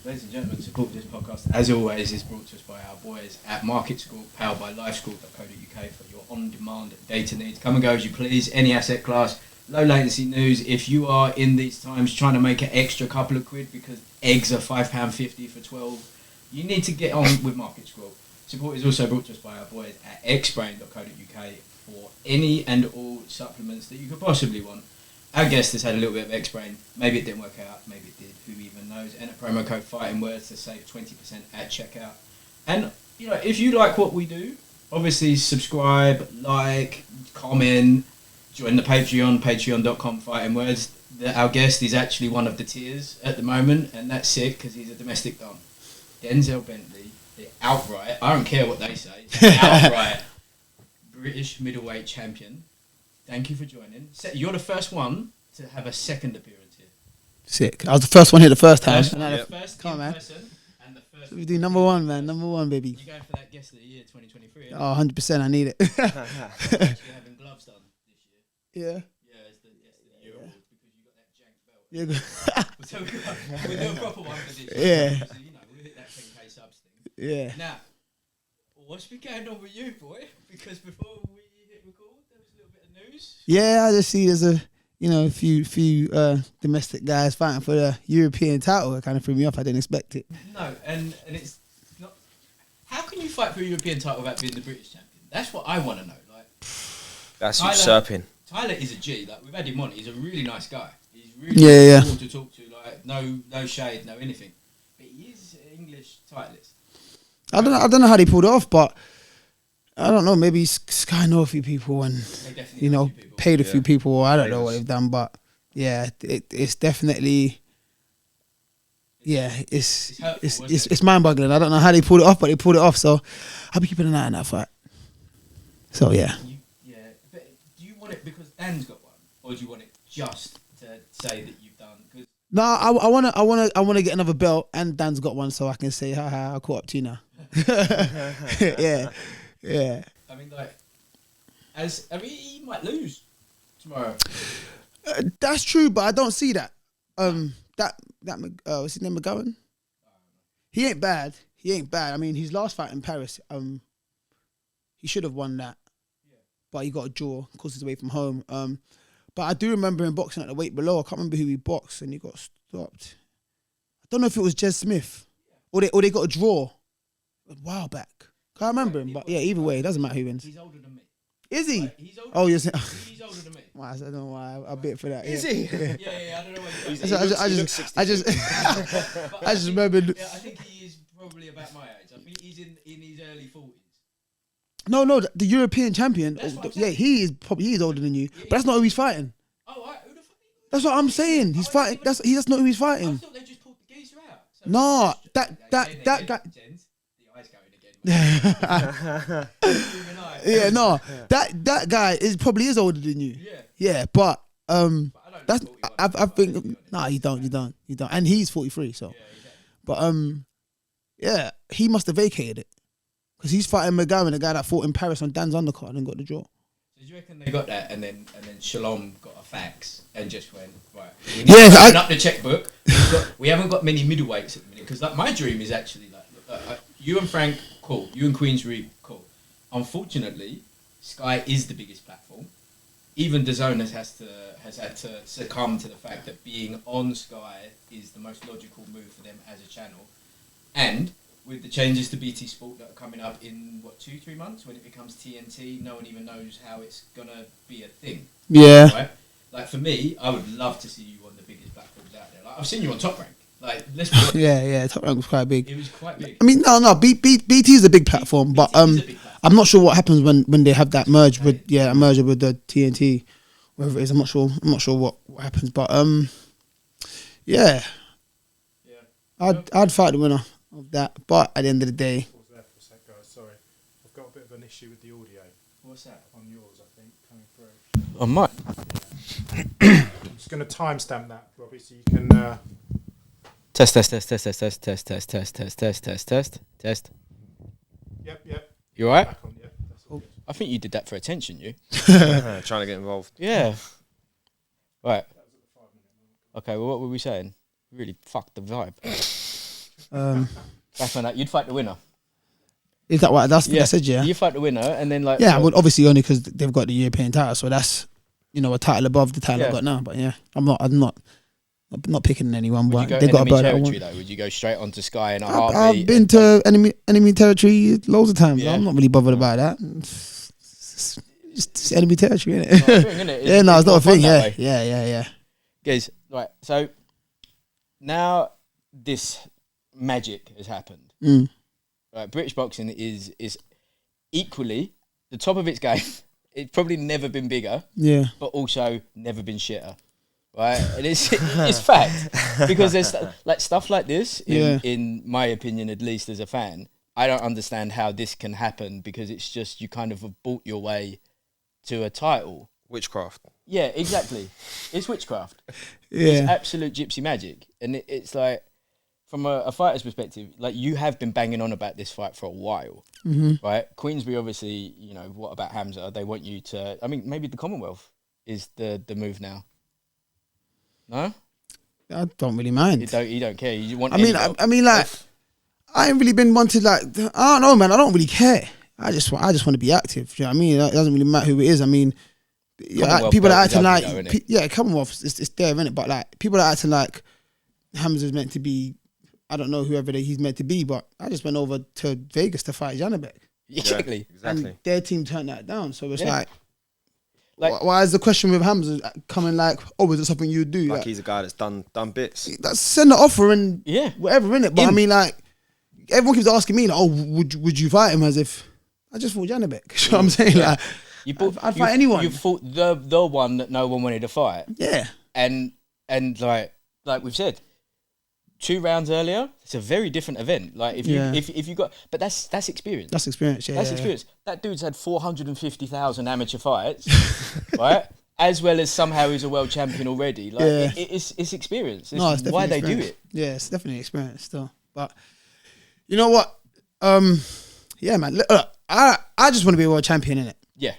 Ladies and gentlemen, support this podcast, as always, is brought to us by our boys at Market School, powered by liveschool.co.uk for your on-demand data needs. Come and go as you please, any asset class, low latency news. If you are in these times trying to make an extra couple of quid because eggs are £5.50 for 12, you need to get on with Market School. Support is also brought to us by our boys at xbrain.co.uk for any and all supplements that you could possibly want. Our guest has had a little bit of X-Brain. Maybe it didn't work out, maybe it did, who even knows. Enter promo code Fighting Words to save 20% at checkout. And, you know, if you like what we do, obviously subscribe, like, comment, join the Patreon, patreon.com Fighting Words. Our guest is actually one of the tiers at the moment, and that's sick because he's a domestic don. Denzel Bentley, the outright, I don't care what they say, outright British middleweight champion. Thank you for joining. You're the first one to have a second appearance here. Sick. I was the first one here the first time. First Come on, man. And the first we do number one, man. Number one, baby. You're going for that guest of the year 2023, Oh, 100%. I need it. You're having gloves done this year. Yeah. Yeah, it's the guest of the year award because you got that jank belt. Yeah. We'll do a proper one for this year. Yeah. So, you know, we'll hit that 10k subs thing. Yeah. Now, what's been going on with you, boy? Because before we hit record, there was a little bit of news. Yeah, I just see there's a few domestic guys fighting for the European title. It kind of threw me off. I didn't expect it. No, and it's not. How can you fight for a European title without being the British champion? That's what I want to know. Like, that's usurping. Tyler is a G. Like, we've had him on. He's a really nice guy. He's really cool to talk to. Like, no shade, no anything. But he is an English titleist. I don't know how they pulled it off, but I don't know. Maybe Sky know a few people and paid a few people. Or I don't know what they've done, but yeah, it's definitely it's mind-boggling. I don't know how they pulled it off, but they pulled it off. So I'll be keeping an eye on that fight. So yeah. But do you want it because Dan's got one, or do you want it just to say that you've done? Cause no, I wanna get another belt, and Dan's got one, so I can say, haha, I caught up to you now. Yeah. I mean, like, he might lose tomorrow. That's true, but I don't see that. What's his name, McGowan? He ain't bad. I mean, his last fight in Paris, he should have won that, but he got a draw because he's away from home. But I do remember him boxing at the weight below. I can't remember who he boxed, and he got stopped. I don't know if it was Jez Smith, or they got a draw a while back. Can't remember him, but yeah, either way, it doesn't matter who wins. He's older than me. Is he? Like, he's older he's older than me. Well, I don't know why I bit for that. Is he? Yeah, I don't know why. I just remembered. Yeah, I think he is probably about my age. I think he's in his early 40s. No, the European champion. He is older than you, but that's not who he's fighting. Oh, right. Who the fuck? That's what I'm saying. He's fighting. That's not who he's fighting. I thought they just pulled the geezer out. So no, that guy. Yeah, no, that guy probably is older than you. Yeah, but that's I think you don't, and he's 43. So, but yeah, he must have vacated it because he's fighting McGowan, the guy that fought in Paris on Dan's undercard and got the draw. So do you reckon they got that, and then Shalom got a fax and just went right? We need to open up the checkbook. We haven't got many middleweights at the minute because my dream is actually you and Frank, cool. You and Queensrÿ, cool. Unfortunately, Sky is the biggest platform. Even DAZN has had to succumb to the fact that being on Sky is the most logical move for them as a channel. And with the changes to BT Sport that are coming up in 2-3 months when it becomes TNT, no one even knows how it's gonna be a thing. Yeah. Right? Like for me, I would love to see you on the biggest platforms out there. Like I've seen you on Top Rank. Like, let's be honest. Yeah, Top Rank was quite big. It was quite big. I mean, no, BT is a big platform, but I'm not sure what happens when they have that merge with the TNT, whatever it is. I'm not sure what happens, but I'd fight the winner of that. But at the end of the day, Pause there for a sec, guys. Sorry, I've got a bit of an issue with the audio. What's that? On yours, I think, coming through. On mine. I'm just going to timestamp that, Robbie, so you can. Test. Yep. You alright? Back on, yep. That's all good. I think you did that for attention, you. Trying to get involved. Yeah. Right. Okay, well, what were we saying? Really fucked the vibe. Back on that, you'd fight the winner. Is that what that's what I said? Yeah. You fight the winner, and then like Yeah, well, obviously only because they've got the European title, so that's a title above the title I've got now. But yeah, I'm not picking anyone. Would you But go they got a enemy bird. territory though? Would you go straight onto Sky in a heartbeat? I've been to enemy territory loads of times. Yeah. I'm not really bothered about that. It's enemy territory, innit? It's not a thing, innit? Yeah, no, it's not a thing. more fun that Yeah, way. yeah. Guys, right. So now this magic has happened. Mm. Right, British boxing is equally the top of its game. It's probably never been bigger, Yeah. but also never been shitter. Right, and it's fact because there's like stuff like this. In my opinion, at least as a fan, I don't understand how this can happen because it's just you kind of have bought your way to a title. Witchcraft. Yeah, exactly. It's witchcraft. Yeah. It's absolute gypsy magic, and it's like from a fighter's perspective, like you have been banging on about this fight for a while, right? Queensbury, obviously, what about Hamza? They want you to. I mean, maybe the Commonwealth is the move now. No, I don't really mind. You don't care. You want. I mean, like, I ain't really been wanted. Like, I don't know, man. I don't really care. I just want to be active. You know what I mean? It doesn't really matter who it is. I mean, people that acting like, Commonwealth, it's there, innit? But like, people that acting like Hamza's meant to be, I don't know whoever he's meant to be. But I just went over to Vegas to fight Janibek. Exactly. And their team turned that down. So it's like why is the question with Hamza coming like, oh, is it something you would do? Like he's a guy that's done bits. That's send the offer and whatever, innit? But I mean, like, everyone keeps asking me, like, oh, would you fight him? As if I just fought Janibek. You know what I'm saying? Yeah. Like, I'd fight anyone. You fought the one that no one wanted to fight. Yeah. And like we've said, 2 rounds earlier, it's a very different event. Like if you got, but that's experience. That's experience. Yeah. That's experience. That dude's had 450,000 amateur fights, right? As well as somehow he's a world champion already. Like it's experience. It's why they do it. Yeah, it's definitely experience still. But you know what? Yeah, man. Look, I just want to be a world champion, innit? Yeah.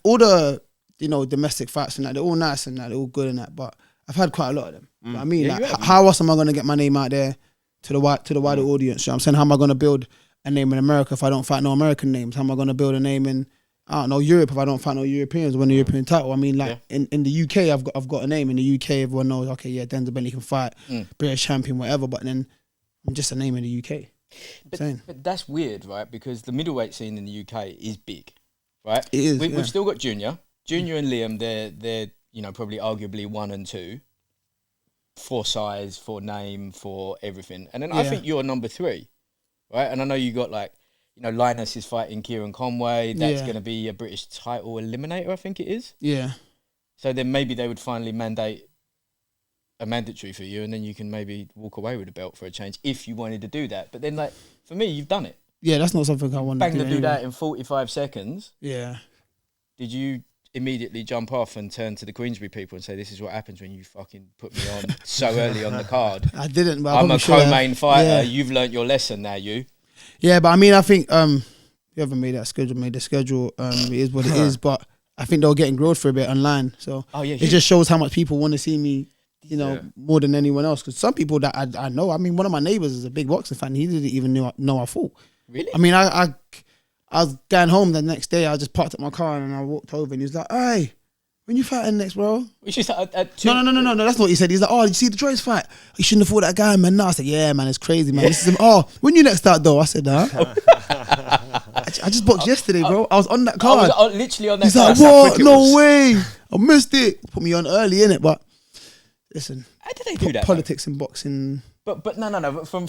All the domestic fights and that, they're all nice and that, they're all good and that, but I've had quite a lot of them. I mean, how else am I going to get my name out there to the wider audience? You know what I'm saying? How am I going to build a name in America if I don't fight no American names? How am I going to build a name in, I don't know, Europe if I don't fight no Europeans win the European title? I mean, like in the UK, I've got a name. In the UK, everyone knows, okay, yeah, Denzel Bentley can fight, British champion, whatever, but then I'm just a name in the UK. But that's weird, right? Because the middleweight scene in the UK is big, right? It is. We've still got Junior and Liam. They're probably arguably 1 and 2 for size, for name, for everything. And then I think you're number 3, right? And I know you got Linus is fighting Kieran Conway. That's going to be a British title eliminator, I think it is. Yeah. So then maybe they would finally mandate a mandatory for you, and then you can maybe walk away with a belt for a change if you wanted to do that. But then, like, for me, you've done it. Yeah, that's not something I want to do. Bang the dude out in 45 seconds. Yeah. Did you immediately jump off and turn to the Queensbury people and say, this is what happens when you fucking put me on so early on the card? I didn't, but I'm a co-main fighter. Yeah. You've learnt your lesson now, you. Yeah, but I mean, I think you haven't made the schedule. It is what it is, but I think they were getting growth for a bit online. So it just shows how much people want to see me, more than anyone else. Because some people that I know, I mean, one of my neighbours is a big boxing fan. He didn't even know I fought. Really? I mean, I was going home the next day. I just parked up my car and I walked over and he was like, "Hey, when you fighting next, bro?" Which is no. That's not what he said. He's like, "Oh, did you see the Joyce fight? You shouldn't have fought that guy, man." No, I said, "Yeah, man, it's crazy, man." This is him. "Oh, when you next start though?" I said, "Nah." I just boxed yesterday, bro. I was on that card. I was literally on that He's card. He's like, "What? No way! I missed it." Put me on early, innit? But listen, how do they do that? Politics in boxing. But no. From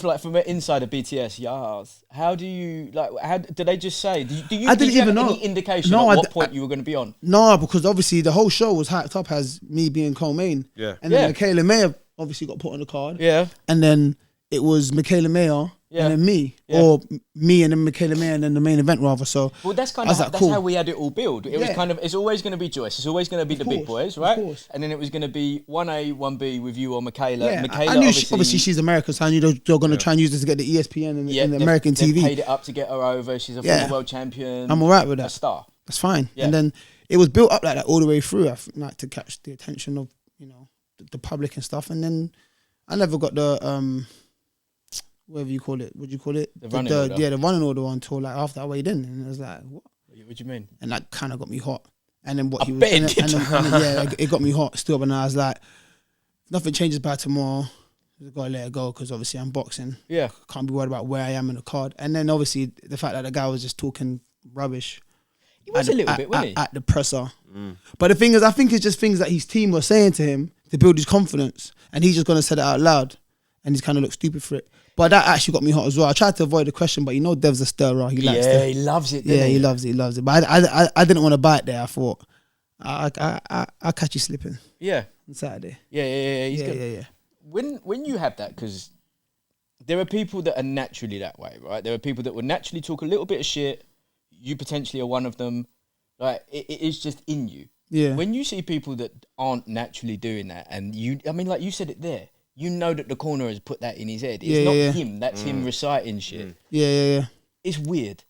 inside of BTS, yes. How do you How did they just say? Did you have any indication at what point you were going to be on? No, because obviously the whole show was hyped up as me being co-main. Yeah. And then Michaela Mayer obviously got put on the card. Yeah. And then it was Michaela Mayer and then me, or me and then Michaela Mayer and then the main event rather. So that's kind of how we had it all built. It was kind of, it's always going to be Joyce. It's always going to be the big boys, right? And then it was going to be 1A, 1B with you or Michaela. Yeah, Michaela, I knew obviously she's American, so I knew they're going to try and use this to get the ESPN and the American TV. They paid it up to get her over. She's a former world champion. I'm all right with that. A star. That's fine. Yeah. And then it was built up like that all the way through, I think, like to catch the attention of the public and stuff. And then I never got the whatever you call it. What do you call it? The running order. Yeah, the running order on tour. Like after I weighed in, and it was like, what? What do you mean? And that kind of got me hot. And then what I he was, bet and it then, did. and then, yeah, it got me hot still. And I was like, nothing changes by tomorrow. I gotta let it go because obviously I'm boxing. Yeah. Can't be worried about where I am in the card. And then obviously the fact that the guy was just talking rubbish. He was a little bit, wasn't he? At the presser. But the thing is, I think it's just things that his team were saying to him to build his confidence, and he's just gonna say it out loud, and he's kind of look stupid for it. But that actually got me hot as well. I tried to avoid the question, but you know, Dev's a stirrer. He likes Yeah, to. he loves it. Yeah, he loves it. He loves it. But I didn't want to bite there. I thought I'll catch you slipping Yeah. on Saturday. Yeah. He's good. Yeah. When you have that, because there are people that are naturally that way, right? There are people that will naturally talk a little bit of shit. You potentially are one of them. Like it is just in you. Yeah. When you see people that aren't naturally doing that, and like you said it there, you know that the corner has put that in his head. It's not him. That's him reciting shit. Yeah. It's weird,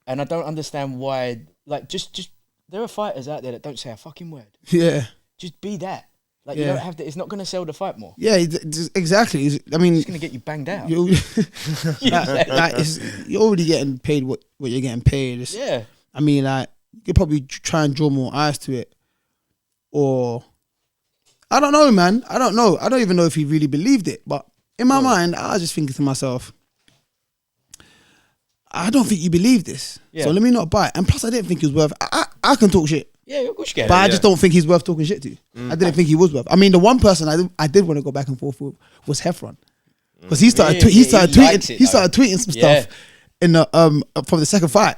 and I don't understand why. Like, just there are fighters out there that don't say a fucking word. Yeah. Just be that. Like you don't have to. It's not going to sell the fight more. Yeah, exactly. I mean, It's going to get you banged out. you're already getting paid what you're getting paid. Yeah. I mean, like, you could probably try and draw more eyes to it. Or, I don't know, man. I don't know. I don't even know if he really believed it. But in my mind, I was just thinking to myself, I don't think you believe this. Yeah. So let me not bite. And plus, I didn't think he was worth... I can talk shit. Yeah, of course you can. But I just don't think he's worth talking shit to. I didn't think he was worth. I mean, the one person I did want to go back and forth with was Heffron, because he started Really? he started He likes tweeting it, he started tweeting some stuff in the from the second fight,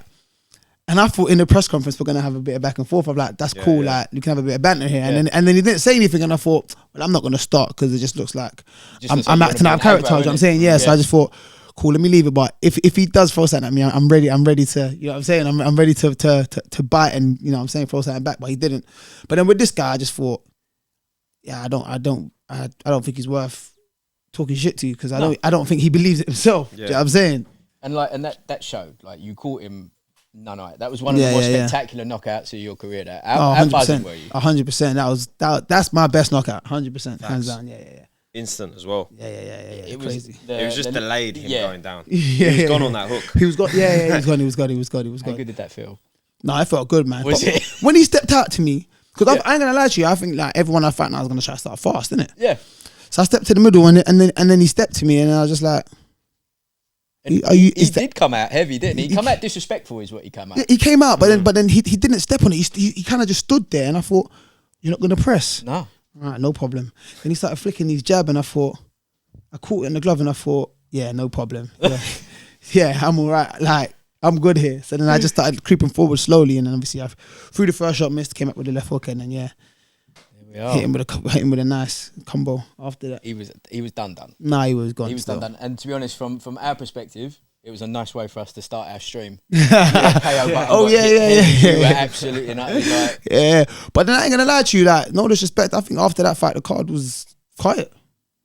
and I thought in the press conference we're gonna have a bit of back and forth. I'm like, that's cool, like you can have a bit of banter here, and then he didn't say anything, and I thought, well, I'm not gonna start because it just looks like I'm acting out of character. You know what I'm saying? Yeah. So I just thought, cool, let me leave it. But if he does throw something at me, I'm ready to, you know what I'm saying? I'm ready to bite and, you know what I'm saying, throw something back, but he didn't. But then with this guy, I just thought, yeah, I don't think he's worth talking shit to, because I don't think he believes it himself. Yeah. Do you know what I'm saying? And that showed, like, you caught him none. That was one of the most spectacular knockouts of your career. How buzzing were you? 100%. That's my best knockout. 100%. Hands down. Yeah. Instant as well. Yeah. It crazy. It was just delayed him going down. Yeah, he was gone on that hook. He was gone. Yeah, he was gone. How good did that feel? No, I felt good, man. Was it? When he stepped out to me, because I ain't gonna lie to you, I think like everyone I fight now is gonna try to start fast, innit? Yeah. So I stepped to the middle, and then he stepped to me, and I was just like, He did come out heavy, didn't he? He come out disrespectful, is what he came out. He came out, but then he didn't step on it. He kind of just stood there, and I thought, you're not gonna press. No. All right, no problem. Then he started flicking these jab, and I caught it in the glove, and I thought, yeah, no problem. Yeah, I'm all right. Like, I'm good here. So then I just started creeping forward slowly, and then obviously I threw the first shot, missed, came up with the left hook, and then hit him with a nice combo after that. He was done. Nah, he was gone. He was still. done. And to be honest, from our perspective, it was a nice way for us to start our stream. Oh yeah. You were absolutely nutty. Like, yeah, but then I ain't gonna lie to you, like, no disrespect, I think after that fight the card was quiet.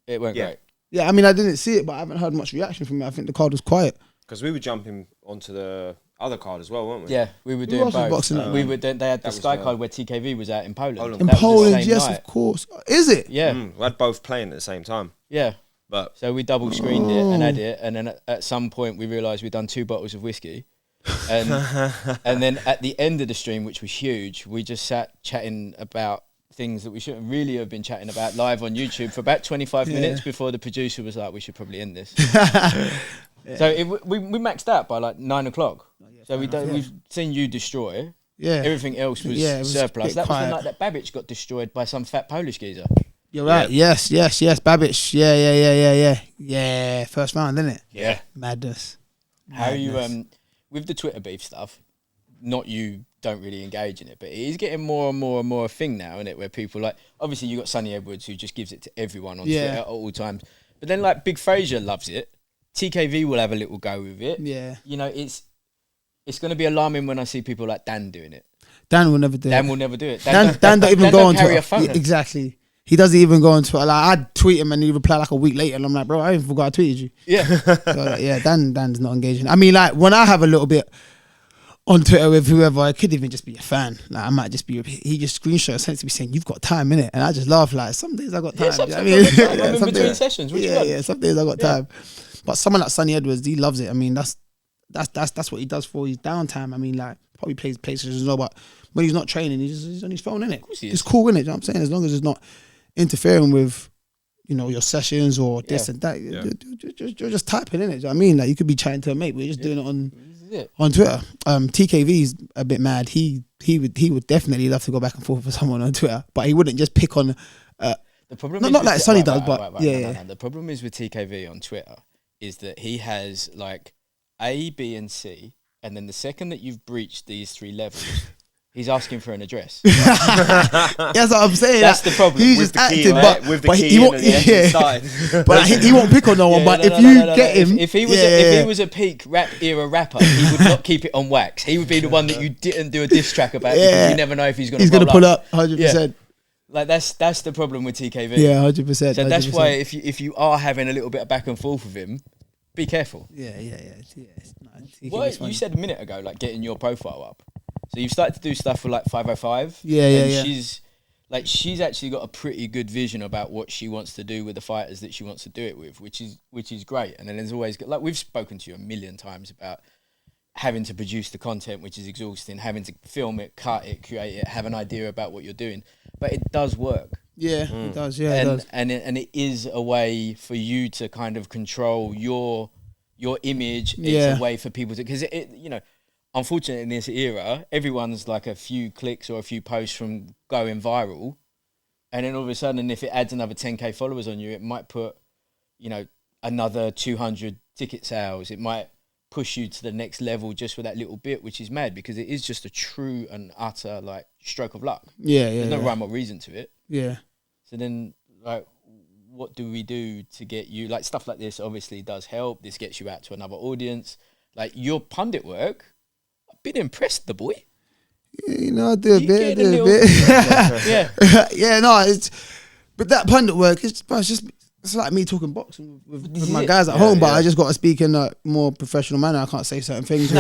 it went great. Yeah, I mean, I didn't see it, but I haven't heard much reaction from it. I think the card was quiet. Because we were jumping onto the other card as well, weren't we? Yeah, we were Who doing else was both. boxing that We night? were. They had the was Sky the- card where TKV was out in Poland. Poland. In That was the Poland, same yes, night. of course. Is it? Yeah, We had both playing at the same time. yeah. But So we double screened it and had it, and then at some point we realised we'd done 2 bottles of whiskey, and and then at the end of the stream, which was huge, we just sat chatting about things that we shouldn't really have been chatting about live on YouTube for about 25 minutes before the producer was like, we should probably end this. So we maxed out by like 9 o'clock. So we've seen you destroy. Yeah. Everything else was, Yeah, it was a surplus. bit That was the quiet. night that Babbage got destroyed by some fat Polish geezer. You're right. Yes. Babbage. Yeah. First round, didn't it? Yeah. Madness. How are you with the Twitter beef stuff? Not you don't really engage in it, but it is getting more and more a thing now, isn't it? Where people like, obviously you got Sonny Edwards who just gives it to everyone on Twitter at all times, but then like Big Fraser loves it. TKV will have a little go with it. Yeah. You know, it's going to be alarming when I see people like Dan doing it. Dan will never do it. Dan will never do it. Dan don't even go on carry Twitter. a phone. Yeah, exactly. He doesn't even go on Twitter. Like, I'd tweet him and he'd reply like a week later, and I'm like, bro, I even forgot I tweeted you. Yeah. So, like, yeah, Dan's not engaging. I mean, like, when I have a little bit on Twitter with whoever. It could even just be a fan. Like I might just be. He just screenshot and sent it to me saying, "You've got time in it," and I just laugh like, "Some days I got time." Yeah, you know what I mean, I'm in between sessions. Which one? yeah. Some days I got time. But someone like Sonny Edwards, he loves it. I mean, that's what he does for his downtime. I mean, like probably plays PlayStation as well, but when he's not training, he's on his phone, innit? Of course he is. It's cool, innit? You know what I'm saying? As long as it's not interfering with, you know, your sessions or this and that. You're just typing, innit? Do you know what I mean? Like you could be chatting to a mate, but you're just doing it on Twitter. TKV is a bit mad. He would definitely love to go back and forth with someone on Twitter, but he wouldn't just pick on. The problem not like Sonny does, but yeah. No. The problem is with TKV on Twitter is that he has like A, B, and C, and then the second that you've breached these 3 levels, he's asking for an address. That's what I'm saying. That's the problem. He's With just the key, active, right? but With the but key he won't. and the end started. But he won't pick on no one. But if you get him, if he was a peak rap era rapper, he would not keep it on wax. He would be the one that you didn't do a diss track about because you never know if he's going to pull up 100%. Like that's the problem with TKV. Yeah, 100%. So that's why if you are having a little bit of back and forth with him, be careful. Yeah. What you said a minute ago, like getting your profile up. So you've started to do stuff for like 505. Yeah. She's actually got a pretty good vision about what she wants to do with the fighters that she wants to do it with, which is great. And then there's always like we've spoken to you a million times about having to produce the content, which is exhausting, having to film it, cut it, create it, have an idea about what you're doing. But it does work. Yeah, it does. Yeah, it does. And it is a way for you to kind of control your image. It's a way for people to, because it you know, unfortunately in this era, everyone's like a few clicks or a few posts from going viral, and then all of a sudden, if it adds another 10k followers on you, it might put, you know, another 200 ticket sales. It might push you to the next level just for that little bit, which is mad because it is just a true and utter like stroke of luck. Yeah. There's no rhyme or reason to it. Yeah. So then, like, what do we do to get you, like, stuff like this obviously does help. This gets you out to another audience. Like, your pundit work, I've been impressed, the boy. Yeah, you know, I do a bit. Yeah. Yeah, no, but that pundit work, it's like me talking boxing with my guys at home, but I just got to speak in a more professional manner. I can't say certain things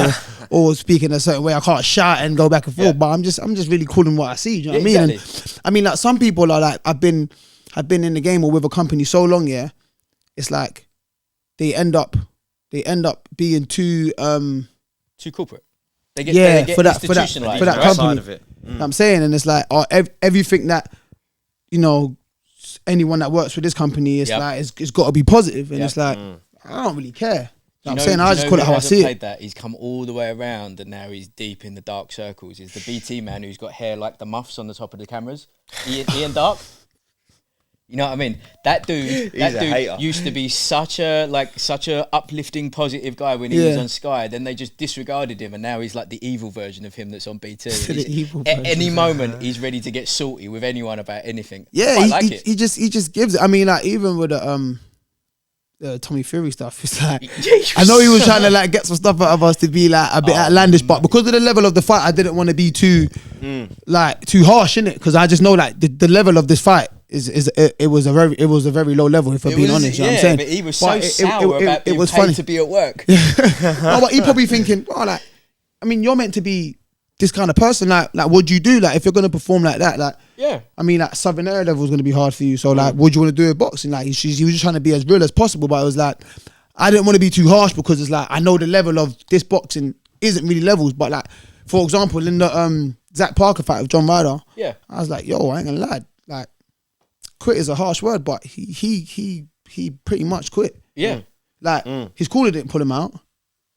or speak in a certain way. I can't shout and go back and forth, but I'm just really calling what I see. Do you know what I mean? Exactly. And I mean, like some people are like, I've been in the game or with a company so long, yeah. It's like they end up being too corporate. They get for that institutionalized, right? Side company. of it. You know what I'm saying, and it's like everything that, you know, anyone that works for this company, it's like it's got to be positive, and it's like I don't really care. You know what I'm saying? I just call it how I see it. That? He's come all the way around, and now he's deep in the dark circles. He's the BT man who's got hair like the muffs on the top of the cameras. Ian Dark. You know what I mean? That dude used to be such a uplifting, positive guy when he was on Sky. Then they just disregarded him, and now he's like the evil version of him that's on BT. At any moment, he's ready to get salty with anyone about anything. Yeah, he just gives it. I mean, like even with the Tommy Fury stuff, it's like I know he was trying to like get some stuff out of us to be like a bit outlandish, but because of the level of the fight, I didn't want to be too harsh in it, because I just know like the level of this fight. It was a very low level, if I'm being honest. You know what I'm saying? But he was so sour about being paid funny to be at work. No, but he probably thinking, oh, like, I mean, you're meant to be this kind of person. Like, what do you do? Like, if you're gonna perform like that, like, I mean, like, Southern Air level is gonna be hard for you. So, like, what do you want to do with boxing? Like, he was just trying to be as real as possible. But it was like, I didn't want to be too harsh, because it's like I know the level of this boxing isn't really levels. But like, for example, in the Zach Parker fight with John Ryder, I was like, yo, I ain't gonna lie, like, quit is a harsh word, but he pretty much quit. Yeah. Like, his caller didn't pull him out.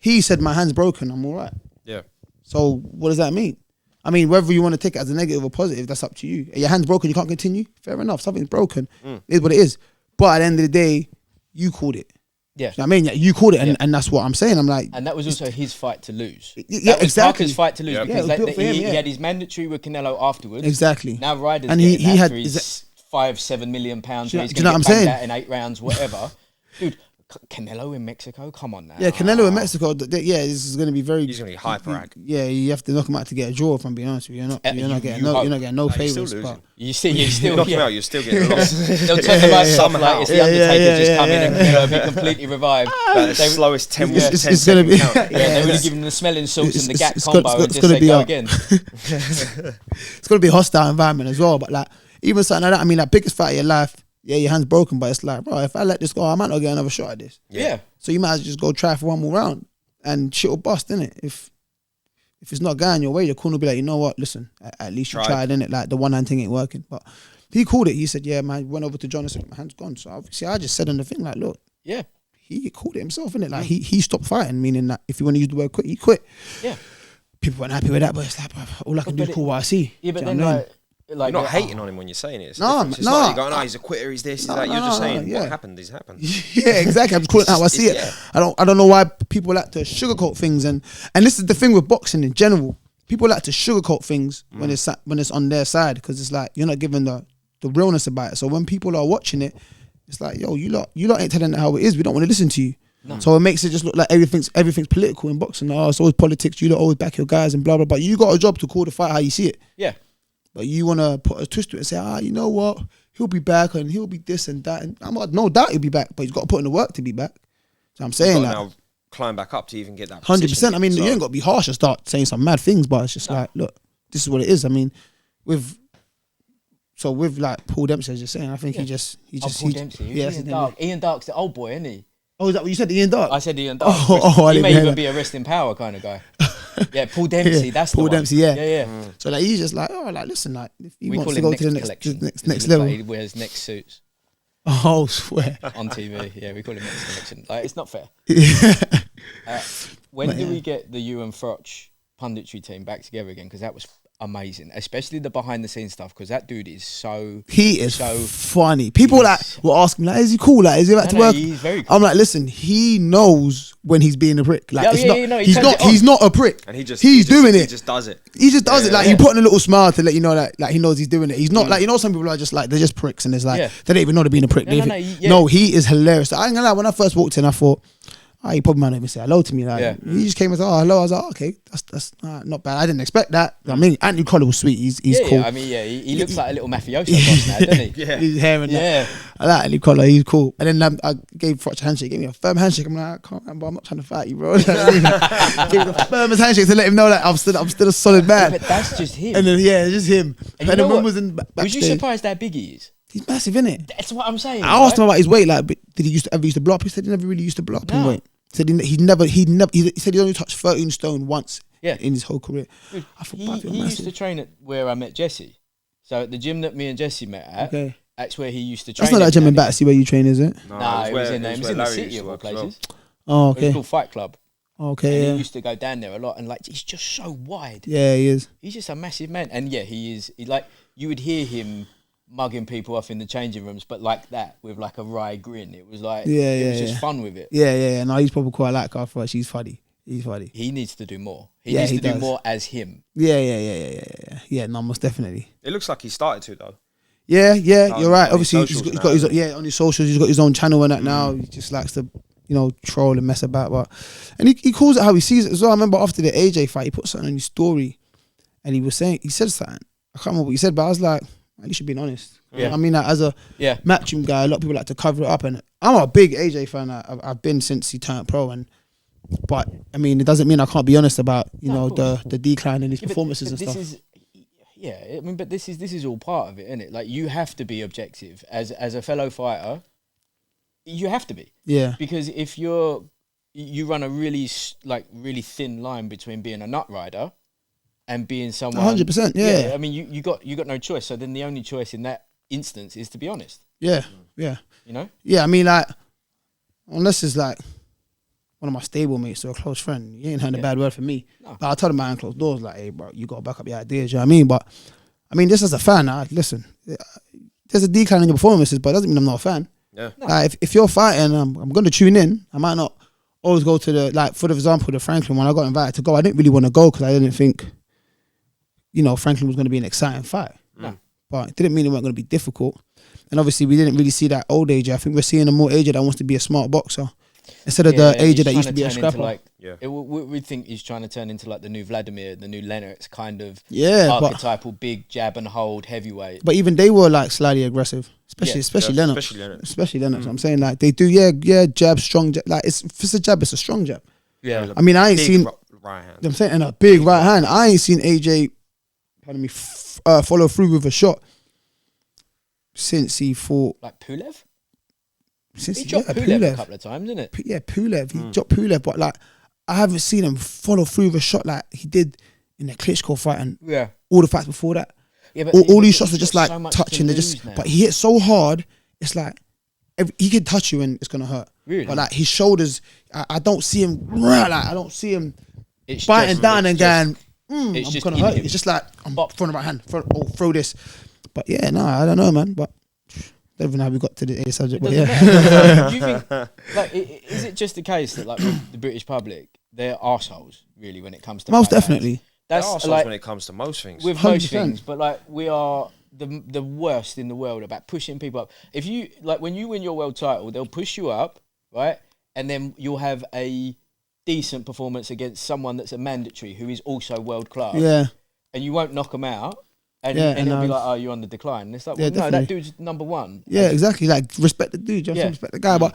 He said, my hand's broken, I'm all right. Yeah. So what does that mean? I mean, whether you want to take it as a negative or positive, that's up to you. Your hand's broken, you can't continue. Fair enough, something's broken. It is what it is. But at the end of the day, you called it. Yeah. You know what I mean? You called it, and that's what I'm saying. I'm like... And that was also his fight to lose. Yeah, that was exactly. Parker's fight to lose, because like, he him, had his mandatory with Canelo afterwards. Exactly. Now Ryder's and getting he that had for his £5-7 million. Do you He's know what I'm going to saying? get that in 8 rounds, whatever. Dude, Canelo in Mexico? Come on now. Yeah, Canelo in Mexico. Yeah, this is going to be very. He's going to be hyper-ag. Yeah, you have to knock him out to get a draw. If I'm being honest with you, you're not getting no You're favors. still losing. You still knock him out, you're still getting lost. They'll talk about stuff like it's the Undertaker just come in and be completely revived. The slowest 10 It's going to be. Yeah, they would have given them the smelling salts and the GAT it's combo gonna- and it's just gonna say be go up. again. It's going to be a hostile environment as well. But like even something like that, I mean, like biggest fight of your life. Yeah, your hand's broken, but it's like, bro, if I let this go, I might not get another shot at this. Yeah. So you might as well just go try for one more round, and shit will bust, innit? If it's not going your way, your corner will be like, you know what? Listen, at least you tried, innit? Like the one hand thing ain't working. But he called it. He said, yeah, man. Went over to John and said, my hand's gone. So obviously, I just said on the thing, like, look, Yeah. he called it himself, innit? Like he stopped fighting, meaning that if you want to use the word quit, he quit. Yeah. People weren't happy with that, but it's like, all I can do is call what I see. Yeah, but Do then you know what I mean? like You're not hating on him when you're saying it. It's No, different. It's no. not you going, he's a quitter, he's this, he's that. You're just saying, yeah. what happened is happened. Yeah, exactly. I'm just calling it how I see it. Yeah. I don't know why people like to sugarcoat things, and this is the thing with boxing in general. People like to sugarcoat things when it's on their side, because it's like you're not giving the realness about it. So when people are watching it, it's like, yo, you lot ain't telling it how it is. We don't want to listen to you. No. So it makes it just look like everything's political in boxing. Oh, it's always politics. You lot always back your guys and blah blah. But you got a job to call the fight how you see it. Yeah. But you want to put a twist to it and say, you know what? He'll be back and he'll be this and that. And I'm like, no doubt he'll be back, but he's got to put in the work to be back. So I'm saying that. Now climb back up to even get that 100%. I mean, so, you ain't got to be harsh and start saying some mad things, but it's just like, look, this is what it is. I mean, with like Paul Dempsey, as you're saying, I think he just. Paul Dempsey. Yeah, Ian Dark's the old boy, isn't he? Oh, is that what you said, Ian Dark? I said Ian Dark. I He didn't may hear even that. be a resting power kind of guy. Yeah, Paul Dempsey. That's Paul the one. Dempsey. Yeah. Yeah. So like he's just like, like listen, like if he We wants call to him go next to the collection. next level. He wears next suits Oh, swear. on TV. Yeah, we call him next collection. Like, it's not fair. Yeah. When do we get the Ewan Froch punditry team back together again? Because that was amazing, especially the behind the scenes stuff. Because that dude is so funny. People like will ask me like, is he cool? Like, is he back to work? He's very cool. I'm like, listen, he knows when he's being a prick. Like, he he's not a prick. And he's doing it. He just does it. He just does it. Like he put in a little smile to let you know that like he knows he's doing it. He's not like, you know, some people are just like, they're just pricks, and it's like they don't even know they're being a prick. No, he is hilarious. I ain't gonna lie, when I first walked in, I thought, he probably might not even say hello to me. Like he just came and said, hello. I was like, okay, that's not bad. I didn't expect that. I mean, Anthony Collar was sweet. He's cool. Yeah, I mean, he looks like a little mafioso boss now, doesn't he? Yeah, his hair and that. I like Anthony Collar. He's cool. And then I gave Froch a handshake. He gave me a firm handshake. I'm like, I can't remember. I'm not trying to fight you, bro. Gave me the firmest handshake to let him know that I'm still a solid man. But that's just him. And then it's just him. And then what? was in backstage. Was you surprised how big he is? He's massive, innit? That's what I'm saying. I asked him about his weight. Like, did he ever used to blow up? He said he never really used to blow up in weight. He said he said he only touched 13 stone once in his whole career. Dude, I thought he used to train at where I met Jesse. So at the gym that me and Jesse met at, that's where he used to train. That's not that gym in Battersea where you train, is it? No, it was in the city of all places. Oh, okay. It was called Fight Club. Okay, and he used to go down there a lot, and like he's just so wide. Yeah, he is. He's just a massive man, and he is. Like you would hear him mugging people off in the changing rooms, but like that with like a wry grin. It was like it was just fun with it. Yeah. No, he's probably quite like Carl Froch. He's funny. He needs to do more. He needs to do more as him. Yeah. No, most definitely. It looks like he started to though. Yeah. You're right. Obviously, he's got his on his socials. He's got his own channel and that now. He just likes to, troll and mess about. And he calls it how he sees it as well. I remember after the AJ fight, he put something on his story, and he said something. I can't remember what he said, but I was like, you should be honest. Yeah. I mean, like, as a matchroom guy, a lot of people like to cover it up, and I'm a big AJ fan. I've been since he turned pro, but I mean, it doesn't mean I can't be honest about the decline in his performances and stuff. I mean, but this is all part of it, isn't it? Like you have to be objective as a fellow fighter. You have to be, because if you run a really thin line between being a nut rider and being someone 100%. Yeah. I mean, you got no choice. So then the only choice in that instance is to be honest. Yeah. You know. Yeah, I mean, like, unless it's like one of my stable mates or a close friend, you ain't heard a bad word from me. No. But I tell them behind closed doors, like, hey, bro, you got to back up your ideas. You know what I mean? But I mean, just as a fan, listen, there's a decline in your performances, but it doesn't mean I'm not a fan. Yeah. No. If you're fighting, I'm going to tune in. I might not always go to for example, the Franklin, when I got invited to go, I didn't really want to go because I didn't think, Franklin was going to be an exciting fight. No. But it didn't mean it wasn't going to be difficult. And obviously, we didn't really see that old AJ. I think we're seeing a more AJ that wants to be a smart boxer. instead of the AJ he's that used trying to be a turn into, scrapper. like, Yeah. we think he's trying to turn into like the new Vladimir, the new Lennox kind of But archetypal big jab and hold heavyweight. even they were like slightly aggressive, especially Yeah, Lennox. especially Lennox. I'm saying like they do, jab, strong jab. Like if it's a jab, it's a strong jab. Yeah, I mean, I ain't Big seen. right hand. I'm saying, and a big right hand. I ain't seen AJ, pardon me, follow through with a shot since he fought. like Pulev. Since He dropped Pulev a couple of times, didn't it? Pulev. He dropped Pulev, but like I haven't seen him follow through with a shot like he did in the Klitschko fight and Yeah. all the fights before that. Yeah, but All these he's shots are got just like so much touching. to They just, lose now. but he hits so hard. It's like he could touch you and it's gonna hurt. Really? But like his shoulders, I don't see him. Like I don't see him It's biting just- down it's and just- going. it's I'm just gonna in hurt you. him. It's just like I'm Bop. throwing the right hand. Throw this. But yeah, no, I don't know, man. But don't even know how we got to the subject. It But doesn't yeah, matter. Do you think, like, is it just the case that like with the British public, they're arseholes really when it comes to most fight fans? definitely. That's That's like when it comes to most things. with most 100%. things, but like we are the worst in the world about pushing people up. If you like when you win your world title, they'll push you up, right? And then you'll have a decent performance against someone that's a mandatory who is also world class. Yeah, And you won't knock them out. And, Yeah, and it'll be and, like, oh, you're on the decline. And it's like, yeah, well, no, that definitely. dude's number one. yeah, exactly. Like respect the dude, just Yeah. respect the guy. But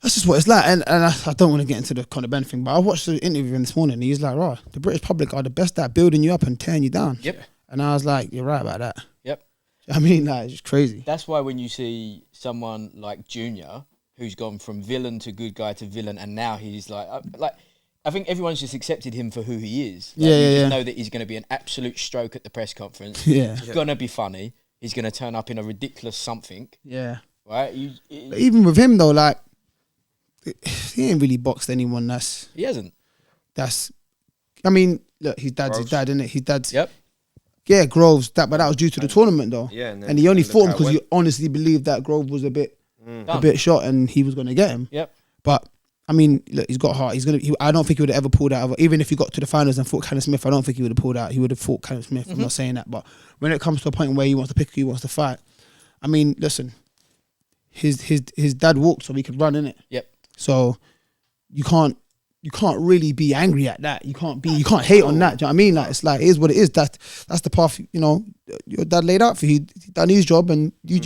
that's just what it's like. And I don't want to get into the Conor Ben thing, but I watched the interview this morning. And he's like, "Right, the British public are the best at building you up and tearing you down." Yep. And I was like, "You're right about that." Yep. I mean, like, it's just crazy. That's why when you see someone like Junior, who's gone from villain to good guy to villain, and now he's like I think everyone's just accepted him for who he is. Like, Yeah, you yeah, just yeah. know that he's going to be an absolute stroke at the press conference. Yeah, He's going to be funny. He's going to turn up in a ridiculous something, yeah. right? But even with him though, like, he ain't really boxed anyone. He hasn't. That's. I mean, look, his dad's Groves. his dad, isn't it? His dad's. Yep. Yeah, Groves. But that was due to the tournament though. Yeah, And he only look fought him how it because he went. honestly believed that Grove was a bit Done. shot and he was gonna get him. Yep. But I mean, look, he's got heart. I don't think he would have ever pulled out. Even if he got to the finals and fought Callum Smith, I don't think he would have pulled out. He would have fought Callum Smith. I'm not saying that, but when it comes to a point where he wants to pick who he wants to fight, I mean, listen, his dad walked so he could run, innit? Yep. So you can't really be angry at that. You can't hate on that. Do you know what I mean? Like it's like it is what it is. That's the path. You know, your dad laid out for you. He done his job, and you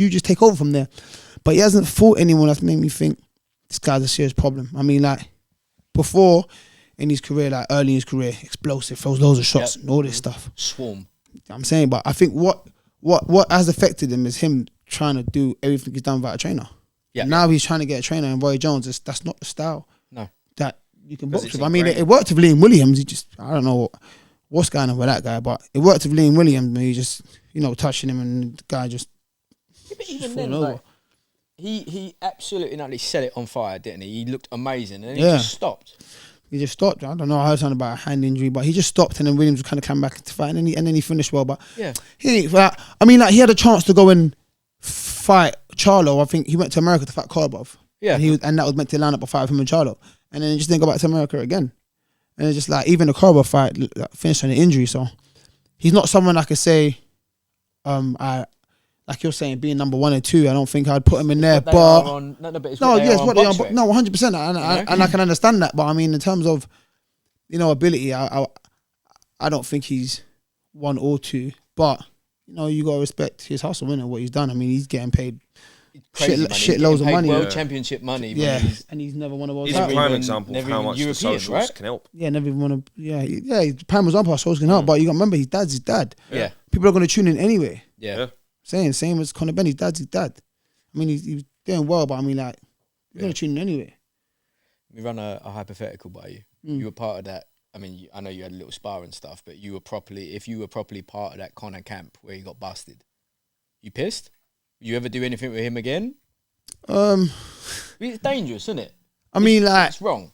just take over from there. But he hasn't fought anyone that's made me think this guy's a serious problem. I mean, like before in his career, like early in his career, explosive, throws loads of shots and all this stuff. Swarm. I'm saying, but I think what has affected him is him trying to do everything he's done without a trainer. Yeah. Now he's trying to get a trainer, and Roy Jones, that's not the style No. that you can Because box it's with. I mean, ingrained. it worked with Liam Williams. He just, I don't know what's going on with that guy, but it worked with Liam Williams. And he just, touching him, and the guy just Yeah, but even falling then, over. like, he absolutely not set it on fire, didn't he? He looked amazing, and he Yeah. just stopped. He just stopped. I don't know. I heard something about a hand injury, but he just stopped, and then Williams kind of came back to fight, and then he finished well. But Yeah. he had a chance to go and fight Charlo. I think he went to America to fight Karbov. Yeah. And that was meant to line up a fight with him and Charlo, and then he just didn't go back to America again. And it's just like even the Karbov fight finished on an injury, so he's not someone I could say. Like you're saying, being number 1 and 2, I don't think I'd put him in there. They But are on, no, but it's no, what they yes, are what on they are. BoxRec. No, 100%, and I can understand that. But I mean, in terms of ability, I don't think he's 1 or 2. But you gotta respect his hustle, innit? What he's done. I mean, he's getting paid Crazy money. shit He's loads of getting paid money. World Yeah. championship money. Yeah, when he's- and he's never won a world He's title. a prime even- example of never how even much the European, socials right? can help. Yeah, never even want to. Yeah. Prime was on past, so it's gonna help. But you got to remember, his dad's his dad. Yeah. People are gonna tune in anyway. Yeah. Yeah. Same as Conor Benn, his dad's his dad. I mean, he's doing well, but I mean, like, you're gonna tune in anyway. We run a hypothetical by you. You were part of that. I mean, I know you had a little spar and stuff, but if you were properly part of that Conor camp where he got busted, you pissed? You ever do anything with him again? It's dangerous, isn't it? I mean, like, It's wrong.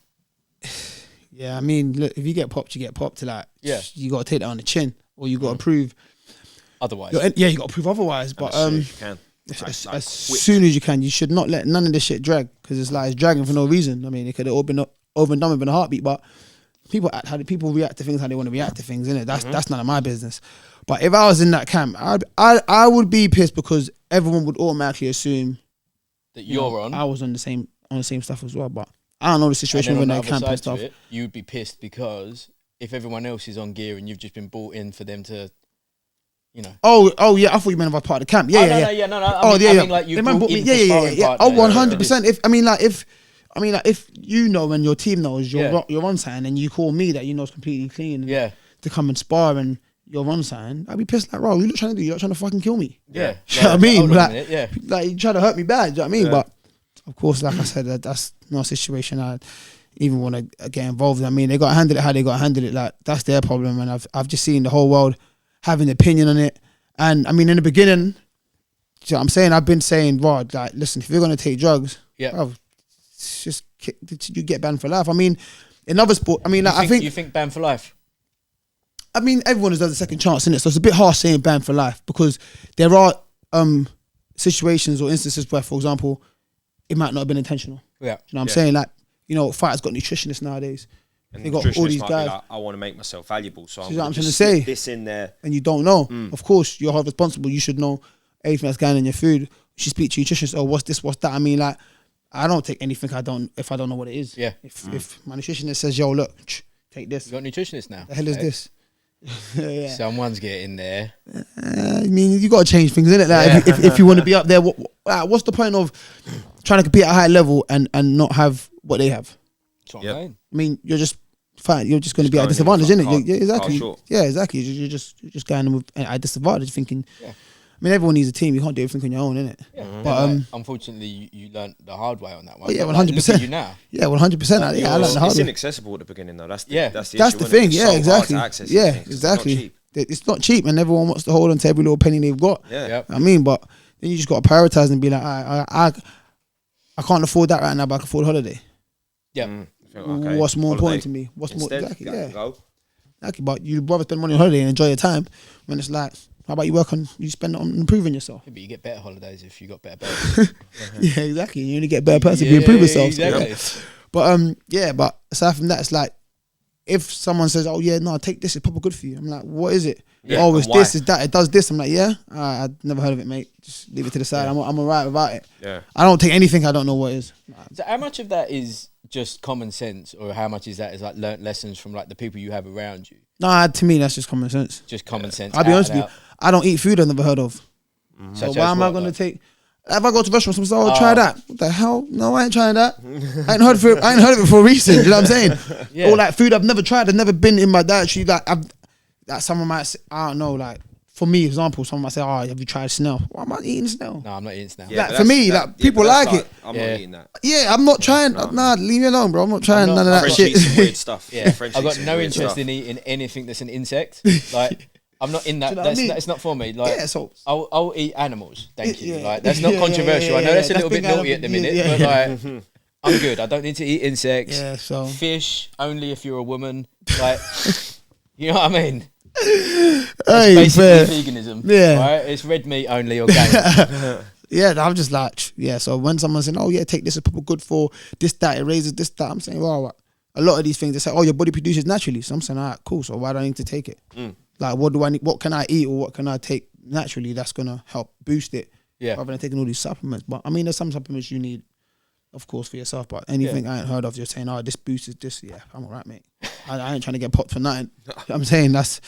yeah, I mean, look, if you get popped, you get popped. Like, Yeah. you got to take that on the chin, or you got to prove. Otherwise, You got to prove otherwise. But As soon as you can. as soon as you can, you should not let none of this shit drag, because it's dragging for no reason. I mean, it could have all been over and done within a heartbeat. But people react to things how they want to react to things, innit? That's none of my business. But if I was in that camp, I would be pissed, because everyone would automatically assume that you're on. I was on the same. on the same stuff as well. But I don't know the situation And within then on their the other camp and side to stuff. it, you'd be pissed because if everyone else is on gear and you've just been brought in for them to, you know. Oh yeah, I thought you meant if I was part of the camp. Yeah, No. I mean, like, you brought in for sparring partner. Oh, 100%. If you know and your team knows you're on something and you call me that you know is completely clean to come and spar and you're on something, I'd be pissed like, bro, you're not trying to do, you're not trying to fucking kill me. Yeah. You know what I mean? Like, like you trying to hurt me bad, do you know what I mean? But of course, like I said, that's not a situation I even want to get involved in. I mean, they got to handle it how they got to handle it. Like, that's their problem. And I've just seen the whole world having an opinion on it. And I mean, in the beginning, you know what I'm saying? I've been saying, Rod, like, listen, if you're going to take drugs, bro, it's just you get banned for life. I mean, in other sport, I mean, like, you think banned for life? I mean, everyone has done a second chance, innit? So it's a bit harsh saying banned for life because there are situations or instances where, for example, it might not have been intentional. Yeah. You know what I'm saying? Like, you know, fighters got nutritionists nowadays. And they got all these guys. Like, I want to make myself valuable, so I'm what I'm going trying to to say. this in there. And you don't know. Of course, you're hard responsible. You should know everything that's going in your food. You should speak to your nutritionist. Oh, what's this? What's that? I mean, like, I don't take anything if I don't know what it is. Yeah. If my nutritionist says, yo, look, take this. You got a nutritionist now. The hell is this? Yeah. Someone's getting there. I mean, you got to change things, innit? Like, if you want to be up there, what's the point of trying to compete at a high level and not have what they have? That's what I'm saying. I mean, you're just fine. You're just going to be at a going disadvantage, in innit? Yeah, exactly. short. Yeah, exactly. You're just going with at a disadvantage, thinking. Yeah. I mean, everyone needs a team. You can't do everything on your own, innit? Yeah. But unfortunately, you learned the hard way on that one. Oh, yeah, 100%. Look at you now. Yeah, 100%. Yeah, I learned the hard It's way. inaccessible at the beginning, though. That's the That's issue, the isn't thing. it? It's Yeah, so hard exactly. to access Yeah, these things. exactly. It's It's not cheap. not cheap, and everyone wants to hold on to every little penny they've got. Yeah. I mean, but then you just got to prioritize and be like, I can't afford that right now, but I can afford holiday. Yeah. Okay, What's more holiday. important to me? What's more Instead, exactly? go- Yeah, go. exactly. But you'd rather spend money on holiday and enjoy your time when it's like, how about you spend it on improving yourself? Yeah, but you get better holidays if you got better birds. Yeah, exactly. You only get a better person if you improve yourself. Exactly. But but aside from that, it's like if someone says, "Oh yeah, no, take this, it's probably good for you." I'm like, "What is it?" Yeah, oh, it's and why? this, it's that, it does this. I'm like, "Yeah, I've never heard of it, mate. Just leave it to the side. I'm alright without it. Yeah. I don't take anything I don't know what it is." So how much of that is just common sense, or how much is that is like learnt lessons from like the people you have around you? Nah, to me, that's just common sense. Just common sense. I'll be out honest and with you. I don't eat food I've never heard of. So Such why as am I what, going to like? take? If I go to restaurants, I'm saying, try that. What the hell? No, I ain't trying that. I ain't heard of it for a reason. You know what I'm saying? Yeah. Or like food I've never tried. I've never been in my dietary. Like someone might say, I don't know. Like for me, example, someone might say, "Oh, have you tried snail?" Why am I eating snail? No, I'm not eating snail. Yeah, Like, but for me, that's- like, people but that's like it. I'm Yeah. not eating that. Yeah, I'm not trying. Nah, leave me alone, bro. I'm not trying none of that French shit. eat some weird stuff. Yeah, French I've eat got some no weird interest stuff. in eating anything that's an insect. Like, I'm not in that. Do you know what I That's mean? it's not for me. Like, Yeah, so- I'll eat animals. Thank you. Yeah. Like, that's not Yeah, controversial. I know yeah, that's a that's little bit been kind naughty of- at the minute, yeah, but yeah. like, I'm good. I don't need to eat insects. Yeah, so Fish only if you're a woman. Like, you know what I mean? hey, Basically fair. veganism. Yeah. Right? It's red meat only or game. Yeah, I'm just like, yeah. So when someone's saying, "Oh yeah, take this, it's probably good for this, that, it raises this, that," I'm saying, well, a lot of these things they say, "Oh, your body produces naturally." So I'm saying, all right, cool. So why do I need to take it? Like, what do I need? What can I eat or what can I take naturally that's gonna help boost it? Yeah. Rather than taking all these supplements. But I mean, there's some supplements you need, of course, for yourself. But anything I ain't heard of, you're saying, "Oh, this boosts this." Yeah, I'm alright, mate. I ain't trying to get popped for nothing. I'm saying that's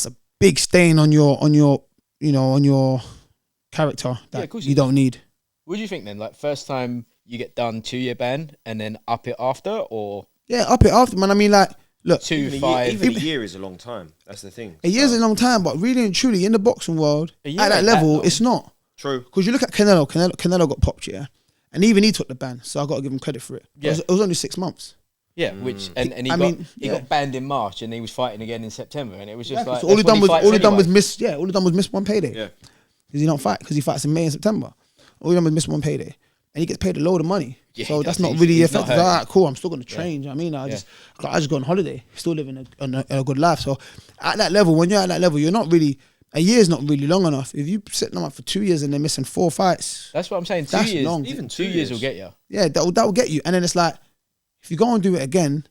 a big stain on your character that of course you don't need. What do you think then? Like, first time you get done 2-year ban and then up it after, or Yeah, up it after, man. I mean, like, look, 2, Even 5? a year is a long time. That's the thing. a year's a long time, but really and truly, in the boxing world, A year at that ain't that level, long. it's not. True. Because you look at Canelo got popped, yeah, and even he took the ban, so I got to give him credit for it. Yeah. It was only 6 months. Yeah, which and he I got mean, he yeah. got banned in March and he was fighting again in September, and it was just like so all he that's when done was fights anyway. all he done was miss one payday. Yeah. Because he don't fight because he fights in May and September. All he done was miss one payday, and he gets paid a load of money. Yeah, So he that's does. not He's- really he's not effective. hurting. All right, cool. I'm still gonna train. I mean, I just go on holiday, still living a good life. So at that level, when you're at that level, you're not really. A year's not really long enough. If you set them up for 2 years and they're missing 4 fights, That's what I'm saying. 2 That's years, long. even Two 2 years years. will get you. yeah, that will get you. And then it's like, if you go and do it again,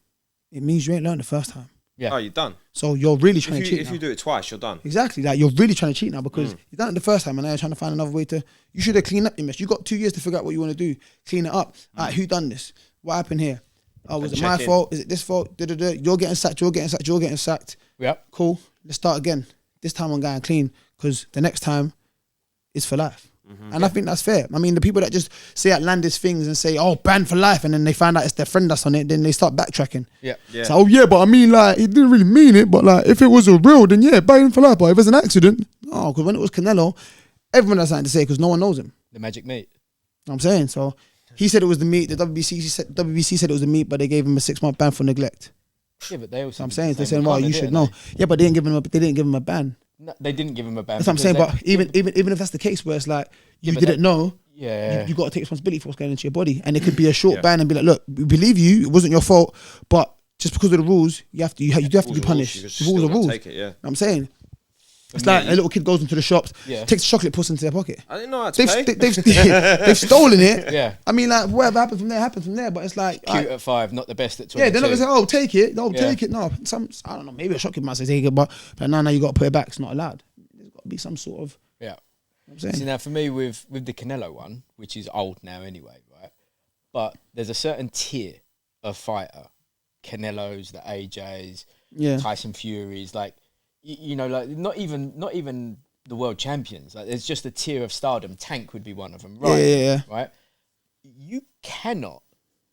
it means you ain't learned the first time. Yeah. Oh, you're done. So you're really trying to cheat If now. you do it twice, you're done. Exactly, like you're really trying to cheat now because you done it the first time and now you're trying to find another way to. You should have cleaned up your mess. You got 2 years to figure out what you want to do. Clean it up. Alright, who done this? What happened here? Oh, was it my fault? Is it this fault? You're getting sacked. You're getting sacked. You're getting sacked. Yep. Cool. Let's start again. This time I'm going clean because the next time is for life. And I think that's fair. I mean, the people that just say outlandish things and say, "Oh, banned for life," and then they find out it's their friend that's on it, then they start backtracking. Yeah. So, oh yeah, but I mean, like, he didn't really mean it. But like, if it was a real, then yeah, banned for life. But if it's an accident, oh, because when it was Canelo, everyone has something to say because no one knows him. The magic meat. You know what I'm saying. So he said it was the meat. The WBC said it was the meat, but they gave him a 6-month ban for neglect. Yeah, but they also. So I'm saying they're saying, well, you should know. Yeah, but they didn't give him a ban. No, they didn't give him a ban. That's what I'm saying. But even if that's the case, where it's like you didn't know, you got to take responsibility for what's going into your body, and it could be a short ban and be like, look, we believe you, it wasn't your fault, but just because of the rules, you have to be punished. The rules are rules. Take it, yeah. You know what I'm saying. It's like a little kid goes into the shops, takes chocolate, puts into their pocket. I didn't know how to pay. They've stolen it. Yeah. I mean, like, whatever happens from there happens from there. But it's like Cute at 5, not the best at 22. yeah, they're not gonna say, "Oh, take it." No, take it. No, I don't know. Maybe a shopkeeper might say take it, but no, you got to put it back. It's not allowed. There's got to be some sort of. Yeah. You know what I'm saying. See, now for me with the Canelo one, which is old now anyway, right? But there's a certain tier of fighter, Canelos, the AJs, Tyson Furies, like. You know, like not even the world champions. Like, there's just a tier of stardom. Tank would be one of them, right? Yeah. Right. You cannot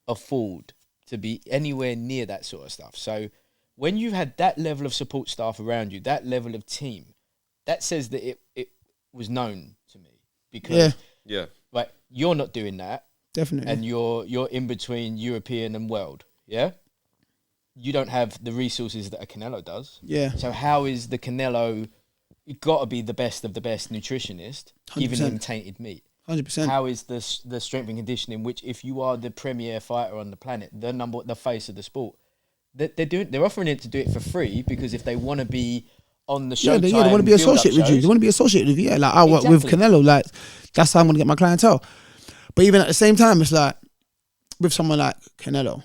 afford to be anywhere near that sort of stuff. So, when you've had that level of support staff around you, that level of team, that says that it was known to me because right, you're not doing that definitely, and you're in between European and world, yeah. You don't have the resources that a Canelo does. Yeah. So how is the Canelo? You got to be the best of the best nutritionist, 100%. giving him tainted meat. 100%. How is the strength and conditioning? Which, if you are the premier fighter on the planet, the face of the sport, they're offering it to do it for free because if they want to be on the show, they want to be associated with you. They want to be associated with you. Yeah, like I work with Canelo. Like that's how I'm gonna get my clientele. But even at the same time, it's like with someone like Canelo.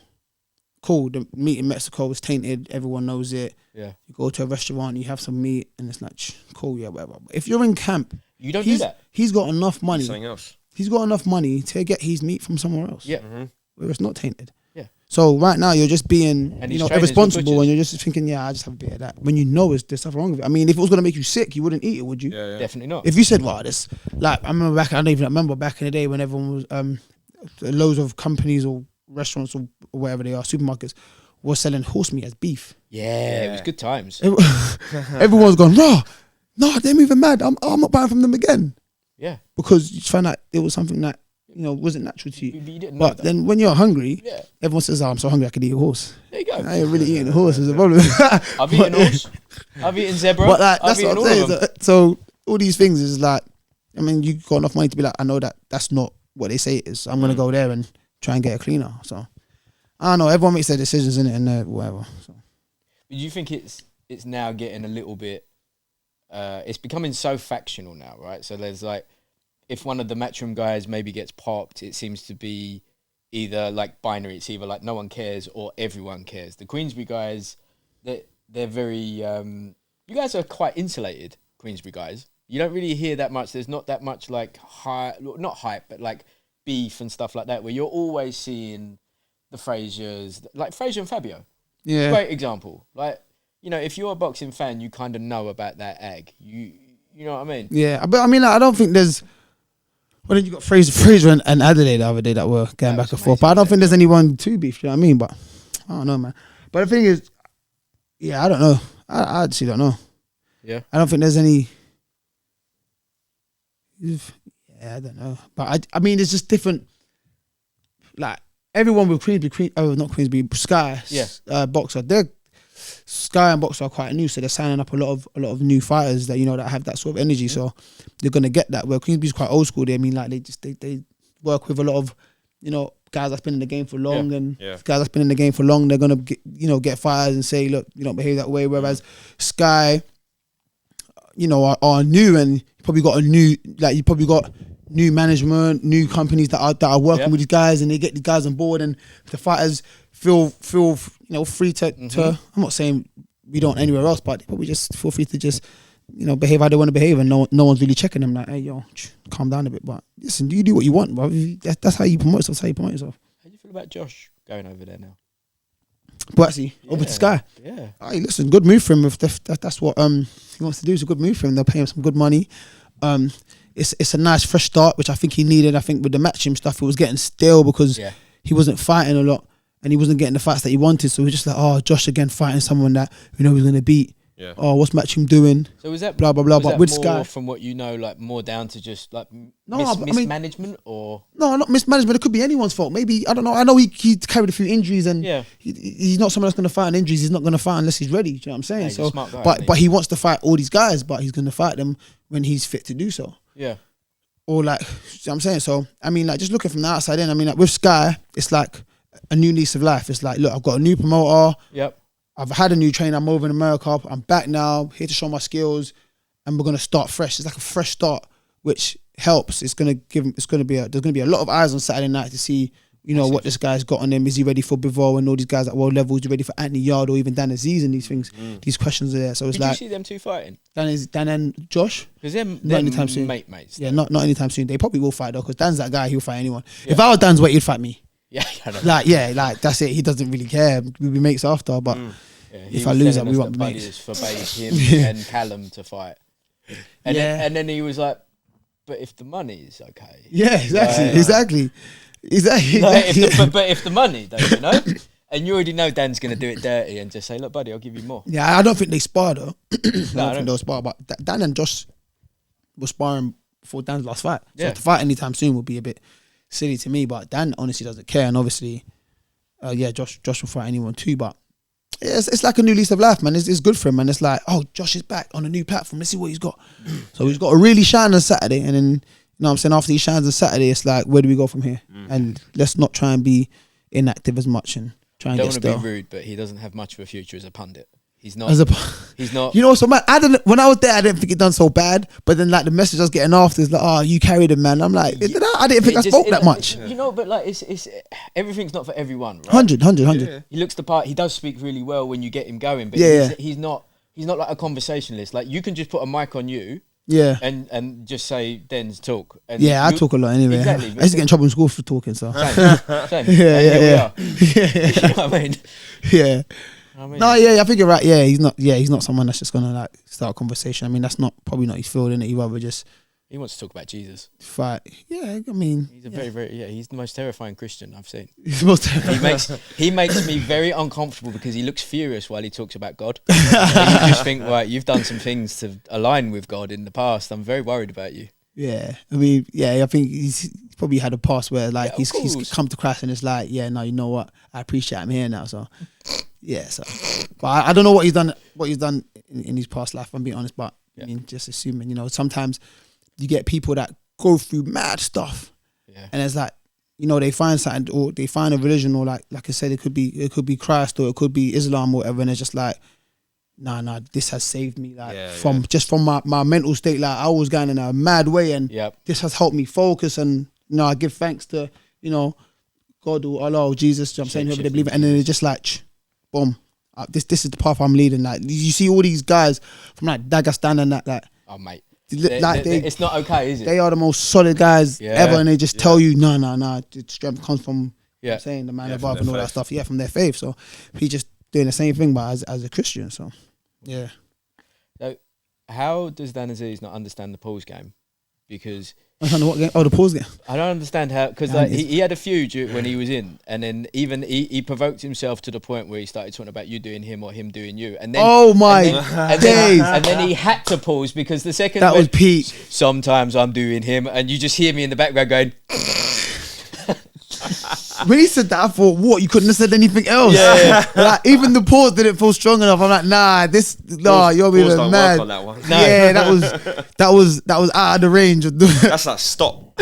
Cool, the meat in Mexico was tainted. Everyone knows it. Yeah. You go to a restaurant, you have some meat, and it's like, cool, yeah, whatever. But if you're in camp, you don't do that. He's got enough money. Something else. He's got enough money to get his meat from somewhere else. Yeah. Where it's not tainted. Yeah. So right now you're just being, irresponsible, and you're just thinking, I just have a bit of that. When you know there's stuff wrong with it. I mean, if it was gonna make you sick, you wouldn't eat it, would you? Yeah. Definitely not. If you said, "Wow, this," like I don't even remember back in the day when everyone was loads of companies or restaurants or whatever they are, supermarkets. Was selling horse meat as beef. Yeah, it was good times. Everyone's gone, raw. No, they're moving mad. I'm not buying from them again. Yeah. Because you find out it was something that, wasn't natural to you. You didn't know but that. then when you're hungry, everyone says, I'm so hungry I could eat a horse. There you go. I ain't really eating a horse, is a problem. I've eaten horse. I've eaten zebra. But like, that's I've what I'm eaten all saying. of them. So all these things is like, I mean, you got enough money to be like, I know that that's not what they say it is. So I'm going to go there and try and get a cleaner. So I don't know. Everyone makes their decisions in it and whatever. So. Do you think it's now getting a little bit? It's becoming so factional now, right? So there's like, if one of the Matchroom guys maybe gets popped, it seems to be either like binary. It's either like no one cares or everyone cares. The Queensbury guys, they're very. You guys are quite insulated, Queensbury guys. You don't really hear that much. There's not that much like not hype, but like beef and stuff like that. Where you're always seeing the Frasers, like Fraser and Fabio. Yeah. Great example. Like, if you're a boxing fan, you kind of know about that egg. You know what I mean? Yeah, but I mean, I don't think there's. Well, then you got Fraser and Adelaide the other day that were going back and forth. But I don't think there's anyone too beef. You know what I mean? But I don't know, man. But the thing is, I don't know. I actually don't know. Yeah. I don't think there's any. Yeah, I don't know. But I mean, it's just different. Like everyone with not Queensbury, Sky, Boxer. Sky and Boxer are quite new, so they're signing up a lot of new fighters that that have that sort of energy. So they're gonna get that. Where Queensbury's quite old school. They like they work with a lot of guys that's been in the game for long and guys that's been in the game for long. They're gonna get fighters and say, look, you don't behave that way. Whereas Sky, are new and you probably got new management, new companies that are working with these guys, and they get the guys on board, and the fighters feel free to. I'm not saying we don't anywhere else, but they probably just feel free to just, behave how they want to behave, and no one's really checking them like, hey, yo, calm down a bit. But listen, you do what you want, bro. That's how you promote yourself. That's how you promote yourself. How do you feel about Josh going over there now? But actually, over to Sky. Yeah. Hey, listen, good move for him. If that's what he wants to do, it's a good move for him. They'll pay him some good money. It's a nice fresh start, which I think he needed. I think with the matching stuff, it was getting stale because he wasn't fighting a lot and he wasn't getting the fights that he wanted. So we're just like, oh, Josh again fighting someone that we know he's going to beat. Yeah. Oh, what's Matchroom doing? So was that blah blah blah? Was but that with more Sky, from what you know, like more down to just like No, mismanagement or no, not mismanagement. It could be anyone's fault. Maybe I don't know. I know he carried a few injuries and he's not someone that's going to fight on injuries. He's not going to fight unless he's ready. Do you know what I'm saying? He's a smart guy, but he wants to fight all these guys, but he's going to fight them when he's fit to do so. Yeah. Or like, you know what I'm saying? So I mean, like just looking from the outside in, I mean, like with Sky, it's like a new lease of life. It's like, look, I've got a new promoter. Yep. I've had a new trainer. I'm over in America. I'm back now, here to show my skills, and we're gonna start fresh. It's like a fresh start, which helps. There's gonna be a lot of eyes on Saturday night to see, what this guy's got on him. Is he ready for Bivol and all these guys at world level? Is he ready for Anthony Yard or even Dan Aziz and these things? These questions are there. So it's Did like, you see them two fighting? Dan and Josh. Because they're Not anytime soon. mates. Yeah, not anytime soon. They probably will fight though, because Dan's that guy. He'll fight anyone. If I was Dan's weight, he'd fight me. Yeah, I know. Like that's it. He doesn't really care. We'll be mates after, but. Yeah, if I lose, we won't be mates. Forbade him and Callum to fight, and then he was like, "But if the money is okay." Yeah, exactly. Like, but if the money, though, and you already know Dan's going to do it dirty and just say, "Look, buddy, I'll give you more." Yeah, I don't think they spar though. I don't think they'll spar, but Dan and Josh were sparring before Dan's last fight. So to fight anytime soon would be a bit silly to me. But Dan honestly doesn't care, and obviously, Josh will fight anyone too, but. It's like a new lease of life, man. It's good for him, man. It's like, oh, Josh is back on a new platform. Let's see what he's got. So he's got to really shine on Saturday, and then what I'm saying, after he shines on Saturday, it's like, where do we go from here? And let's not try and be inactive as much and try and get still. Don't want to be rude, but he doesn't have much of a future as a pundit. He's not. He's not. So man, when I was there, I didn't think it done so bad. But then like the message I was getting after is like, oh, you carried him, man. I'm like, I didn't think I spoke that much. But like it's everything's not for everyone, right? 100. Yeah. He looks the part. He does speak really well when you get him going, but he's not like a conversationalist. Like you can just put a mic on you. Yeah, and just say Den's talk. And I talk a lot anyway. Exactly. I used to get in trouble in school for talking. So same. Yeah. You know what I mean? Yeah. I think you're right. Yeah, he's not someone that's just gonna like start a conversation. I mean, that's probably not his field, innit? He rather just he wants to talk about Jesus. Fight. Yeah, I mean, he's a very he's the most terrifying Christian I've seen. He's the most terrifying. He makes me very uncomfortable because he looks furious while he talks about God. And you just think, right, you've done some things to align with God in the past. I'm very worried about you. Yeah, I mean, I think he's probably had a past where like he's come to Christ and it's like, you know what, I appreciate I'm here now. So but I don't know what he's done in his past life, I'm being honest, but I mean, just assuming, sometimes you get people that go through mad stuff and it's like, they find something or they find a religion or like I said, it could be Christ or it could be Islam or whatever, and it's just like, nah, this has saved me from my mental state. Like I was going in a mad way and this has helped me focus, and I give thanks to God or Allah or Jesus, I'm saying, whoever they believe in, and then it's just like boom, this is the path I'm leading. Like you see all these guys from like Dagestan and that, like, oh mate, it's not okay, is it? They are the most solid guys ever, and they just tell you no, the strength comes from I'm saying the man above and all that stuff. Yeah, from their faith. So he's just doing the same thing, but as a Christian. So yeah. So how does Dan Aziz not understand the pause game? Because what game? Oh, the pause game. I don't understand how, because he had a few when he was in, and then even he provoked himself to the point where he started talking about you doing him or him doing you, and then and then he had to pause because the second that was peak. Sometimes I'm doing him, and you just hear me in the background going. When he said that, I thought, what? You couldn't have said anything else. Yeah. Like even the pause didn't feel strong enough. I'm like, you're being mad. On that one. No. Yeah, that was out of the range. That's like stop.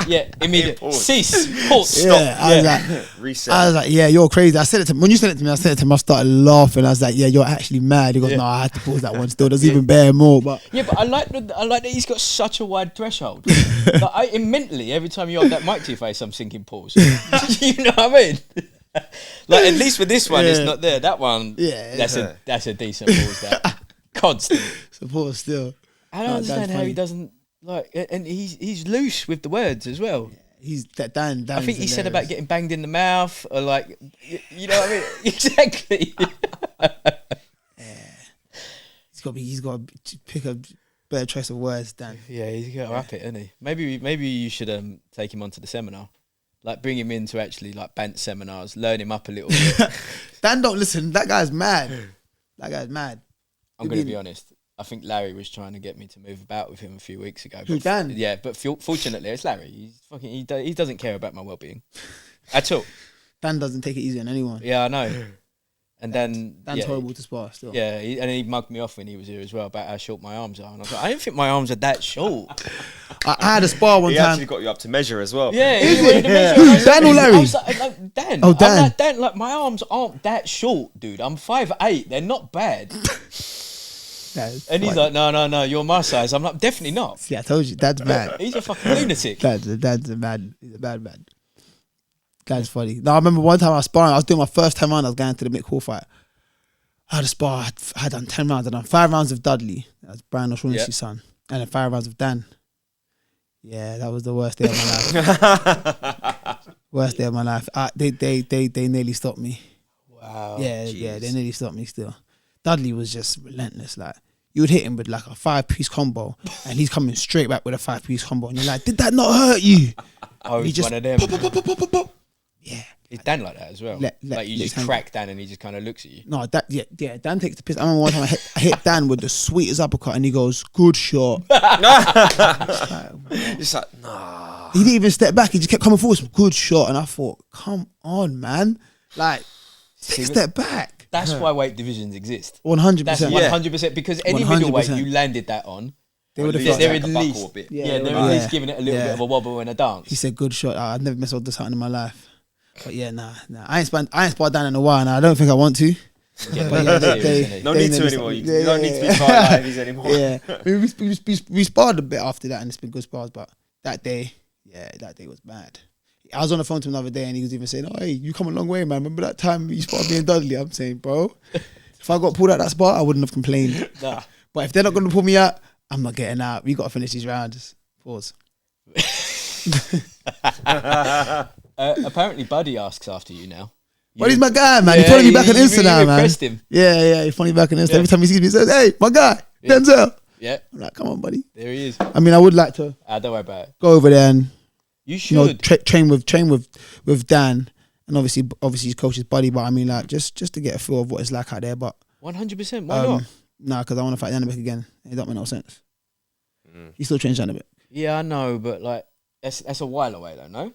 Yeah, immediate. Cease. Pause. Stop. I was like, reset. I was like, yeah, you're crazy. I said it to him. When you said it to me, I started laughing. I was like, yeah, you're actually mad. He goes, no, I had to pause that one still. There's even bare more. But I like that he's got such a wide threshold. Mentally, every time you hold that mic to your face, I'm thinking pause. You know what I mean? Like, at least for this one, it's not there. That one, Yeah, that's a decent balls. That constant. Support still. I don't understand how he doesn't like, and he's loose with the words as well. Yeah, he's that Dan. I think he said about getting banged in the mouth, or like, you know what I mean? Exactly. He's got to pick a better choice of words, Dan. Yeah, he's got to rap it, isn't he? Maybe you should take him onto the seminar, like bring him in to actually like bant seminars, learn him up a little bit. Dan, don't listen. That guy's mad. That guy's mad. I'm going to be honest. I think Larry was trying to get me to move about with him a few weeks ago. Who, Dan? Yeah, but fortunately, it's Larry. He doesn't care about my well-being at all. Dan doesn't take it easy on anyone. Yeah, I know. And then Dan's horrible to spar still. Yeah, and he mugged me off when he was here as well about how short my arms are. And I was like, I didn't think my arms are that short. I had a spar one He time. actually got you up to measure as well. Yeah, Is he wanted it? to measure. Who, I was Dan or Larry? I was like, Dan. Oh, I'm Dan. like, Dan, like my arms aren't that short, dude. I'm 5'8". They're not bad. And he's like, no, you're my size. I'm like, definitely not. See, I told you, Dad's mad. He's a fucking lunatic. Dad's a bad. He's a bad man. Dad's funny. No, I remember one time I was sparring. I was doing my first 10 rounds. I was going to the Mick Hall fight. I had a spar. I had done 10 rounds. I done 5 rounds of Dudley. That's Brian O'Shaughnessy's son. And then 5 rounds of Dan. Yeah, that was the worst day of my life. Worst day of my life. They nearly stopped me. Wow. Yeah, they nearly stopped me still. Dudley was just relentless. Like, you would hit him with like a 5-piece combo and he's coming straight back with a 5-piece combo and you're like, did that not hurt you? Oh, And he's one of them. pop. Yeah. Is Dan like that as well? Like you just crack Dan and he just kind of looks at you. No, Dan takes the piss. I remember one time I hit Dan with the sweetest uppercut and he goes, good shot. It's like, nah. He didn't even step back. He just kept coming forward. Good shot. And I thought, come on, man. Like, take a step back. That's why weight divisions exist. 100%. That's 100% because any middleweight 100%. you landed that on, They would have they're thought. at like a buckle least a bit. they're at least giving it a little bit of a wobble and a dance. He said, good shot. I've never messed with this something in my life. But yeah, nah. I ain't sparred Dan in a while now. I don't think I want to. Yeah, But but yeah, No they need to nearly anymore. stopped- You don't need to be trying like anymore. Yeah. We sparred a bit after that and it's been good spars. But that day was bad. I was on the phone to him the other day and he was even saying, oh, hey, you come a long way, man. Remember that time you sparred me and Dudley? I'm saying, bro, if I got pulled out that spot, I wouldn't have complained. Nah. But if they're not going to pull me out, I'm not getting out. We got to finish these rounds. Pause. Apparently, Buddy asks after you now. Buddy's my guy, man. He followed me back on Insta now, you man. impressed him. Yeah, he followed me back on Insta. Yeah. Every time he sees me, he says, hey, my guy, Denzel. Yeah, I'm like, come on, buddy. there he is. I mean, I would like to Don't worry about it. go over there and You you know should. train with Dan and obviously his coach's buddy. But I mean, like just to get a feel of what it's like out there. But 100%. Why not? nah, because I want to fight Janibek again. It don't make no sense. He still trains Janibek. Yeah, I know, but like that's a while away though, no?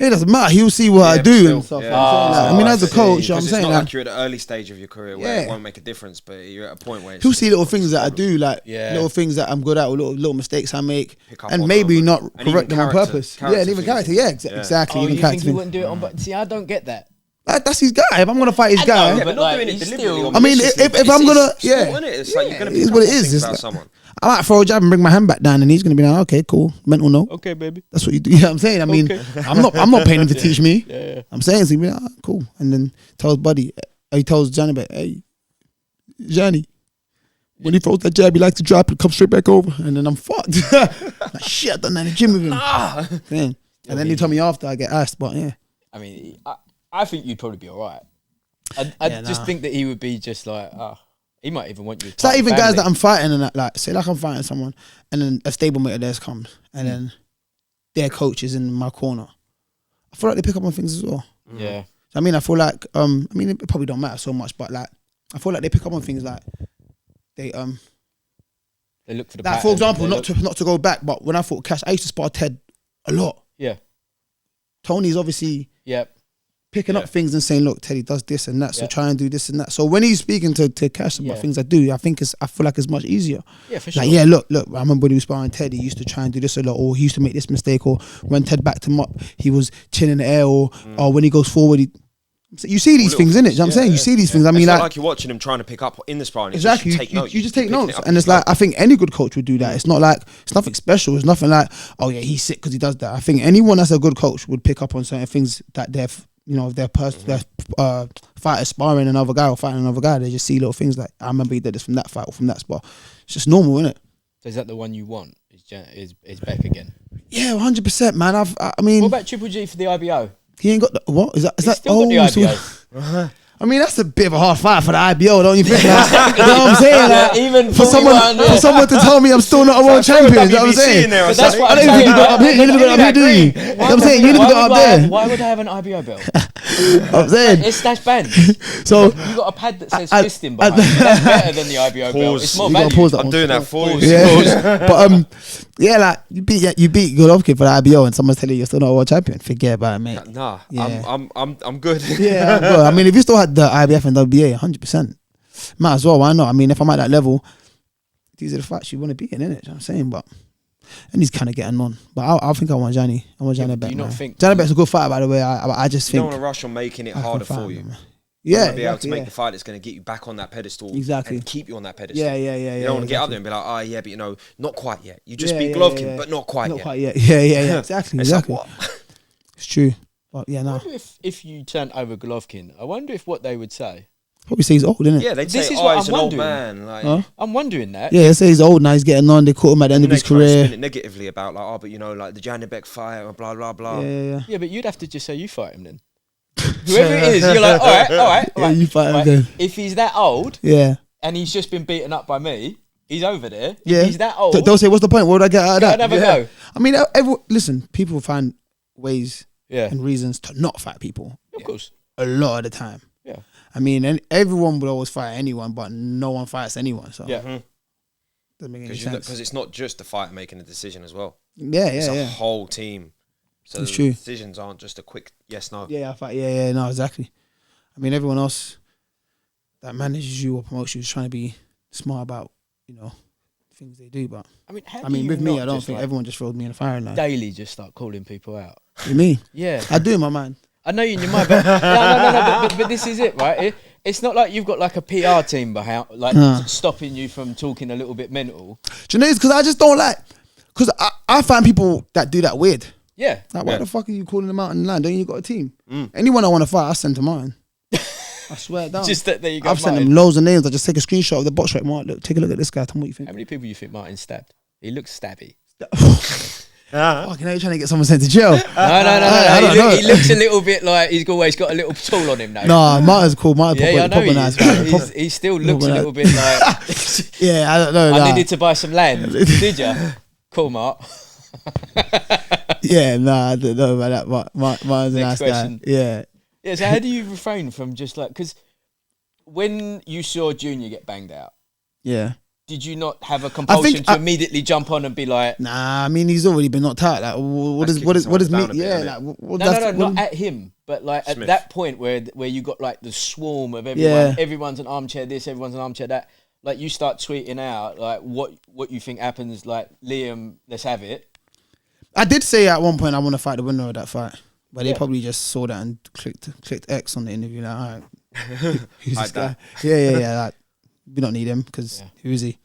It doesn't matter. He'll see what I but do still, and stuff. yeah. I mean, as a coach, you know what I'm Because saying, it's not like, like you're at the early stage of your career where Yeah. it won't make a difference, but you're at a point where it's he'll just- see little things that I do, like Yeah. little things that I'm good at, or little mistakes I make, Pick up and on maybe them. not And even correct them on character- purpose. character Yeah, and even things. character. Yeah, Yeah. exactly. Oh, Even you character think he things. wouldn't do it on? But see, I don't get that. That's his guy. If I'm gonna fight his guy, Yeah, but not like, doing it he's deliberately. still- or I mean, maliciously, if but I'm it's gonna- sport, yeah. innit? It's like you're gonna It pick is up what on it is. things It's about like- someone. I might throw a jab and bring my hand back down, and he's gonna be like, "Okay, cool, mental no." Okay, baby. That's what you do. You know what I'm saying? I mean, Okay. I'm not paying him to teach me. Yeah. I'm saying, so he'll be like, ah, cool, and then tells Buddy, he tells Janibek, "Hey, Johnny, when he throws that jab, he likes to drop and come straight back over," and then I'm fucked. Like, shit, I done that in the gym with him. Damn. And then he told me after I get asked, but yeah. I mean, I think you'd probably be all right. I Yeah, just nah. think that he would be just like, he might even want you. It's like even guys that I'm fighting and that, like, say like I'm fighting someone and then a stablemate of theirs comes and then their coach is in my corner. I feel like they pick up on things as well. Yeah. I mean, I feel like, I mean, it probably don't matter so much, but like, I feel like they pick up on things like they look for the. like, for pattern. example, They not to go back, but when I fought Cash, I used to spar Ted a lot. Yeah. Tony's obviously Yeah. picking up things and saying, look, Teddy does this and that, so Yeah. try and do this and that. So when he's speaking to Cash about things I do, I feel like it's much easier. Yeah, for sure. Like, yeah, look, I remember when he was sparring Ted, he used to try and do this a lot, or he used to make this mistake, or when Ted backed him up, he was chin in the air, or when he goes forward, you see these things, innit? You know what I'm saying? You see these things. I mean, It's not like, like you're watching him trying to pick up in the sparring. It's exactly, just you take notes. you just take You're picking notes, it up and it's yourself. like, I think any good coach would do that. It's not like, it's nothing special. It's nothing like, oh yeah, he's sick because he does that. I think anyone that's a good coach would pick up on certain things that you know, their fighter sparring another guy or fighting another guy, they just see little things like, I remember he did this from that fight or from that spot. It's just normal, isn't it? So is that the one you want? Is Beck again? Yeah, 100%, man. I mean, What about Triple G for the IBO? he ain't got the, what is that? Is He's that still got the so- IBO. I mean, that's a bit of a hard fight for the IBO, don't you think? Like, you know what I'm saying? Like, Yeah, even for someone to tell me I'm still not a world champion, you know what I'm saying? There or But that's something. what I I'm don't even saying. think you got up here. You never got up here, do you? You know what I'm saying? You never got up there. Why would I have an IBO belt? I'm saying. It's that's banned. So, You got a pad that says I- fisting behind it. That's better than the IBO belt. Pause. It's more you gotta valuable. pause that I'm one. doing that for you. Yeah, but yeah, like you beat Golovkin for the IBO, and someone's telling you you're still not a world champion. Forget about it, mate. Nah, Yeah. I'm good. Yeah, bro. I mean, if you still had the IBF and WBA, 100%, might as well. Why not? I mean, if I'm at that level, these are the fights you want to be in, innit? You know what I'm saying? But and he's kind of getting on. But I think I want Janibek. I want Janibek. do you not think- Janibek's a good fighter, by the way? I just You don't think. want to rush on making it I can harder fight for him, you. man. You Yeah, want to be able to exactly, make yeah. the fight that's going to get you back on that pedestal. Exactly. And keep you on that pedestal. Yeah. You don't want to get up exactly. there and be like, oh yeah, but you know, not quite yet. You just Yeah, beat yeah, Golovkin, yeah. but not quite Not yet. quite yet. Yeah. Exactly. It's like, Exactly. what? It's true. But yeah, I no. wonder if you turned over Golovkin, I wonder if what they would say. Probably say he's old, innit? Yeah, they'd This say, is oh, what he's I'm an old wondering. man. Like, Huh? I'm wondering that. Yeah, they say he's old now. He's getting on. They caught him at the end of and his they try to career. spin it negatively about like, oh, but you know, like the Janibek fight, or blah blah blah. Yeah. Yeah, but you'd have to just say you fight him then. Whoever it is, you're like, all right. Yeah, you fight him right. then. If he's that old Yeah. and he's just been beaten up by me, he's over there. Yeah. If he's that old, They'll say, what's the point? What would I get out of that? have a go. I mean, listen, people find ways Yeah, and reasons to not fight people of course. a lot of the time. Yeah. I mean, and everyone will always fight anyone, but no one fights anyone. So Yeah. doesn't make any Because sense. it's not just the fighter making a decision as well. Yeah, It's a yeah. whole team. So It's the true. decisions aren't just a quick yes no. Yeah, I fight. Yeah, no, exactly. I mean, everyone else that manages you or promotes you is trying to be smart about, you know, things they do. But I mean, how I do mean, you with me, not I don't just, think like, everyone just throws me in the firing line. daily just start calling people out. You mean? Yeah, I do in my mind. I know you in your mind, but no. But this is it, right? It's not like you've got like a PR team behind, like stopping you from talking a little bit mental. Do you know, because I just don't like, because I find people that do that weird. Yeah, Like, why the fuck are you calling them out in the line? Don't you got a team? Anyone I want to fight, I send to mine. I swear it down. just that there you go. I've sent Martin. them loads of names. I just take a screenshot of the box right. Mark, look, take a look at this guy. Tell me what you think. How many people you think Martin stabbed? He looks stabby. Fucking hell, you're trying to get someone sent to jail. No. I don't know. He looks a little bit like he's always got a little tool on him now. Nah, Martin's cool. Martin's Yeah, I know proper he nice is. guy. but He still looks a little bit like. Yeah, I don't know. I nah. needed to buy some land. Did you? Cool, Mark. Yeah, nah, I don't know about that. But Martin's a Next nice question. guy. Yeah. Yeah. So how do you refrain from just like because when you saw Junior get banged out, Yeah. did you not have a compulsion to immediately jump on and be like, Nah, I mean, he's already been knocked out. Like, what That's does kicking me? someone down a bit, Yeah, innit? like, what no, that's- not at him, but like at Smith. that point where you got like the swarm of everyone, Yeah. everyone's an armchair this, everyone's an armchair that. Like you start tweeting out like what you think happens. Like Liam, let's have it. I did say at one point I want to fight the winner of that fight, but they Yeah. probably just saw that and clicked X on the interview. Like, all right, who's Like this guy? that. Yeah. Like, we don't need him because who is he?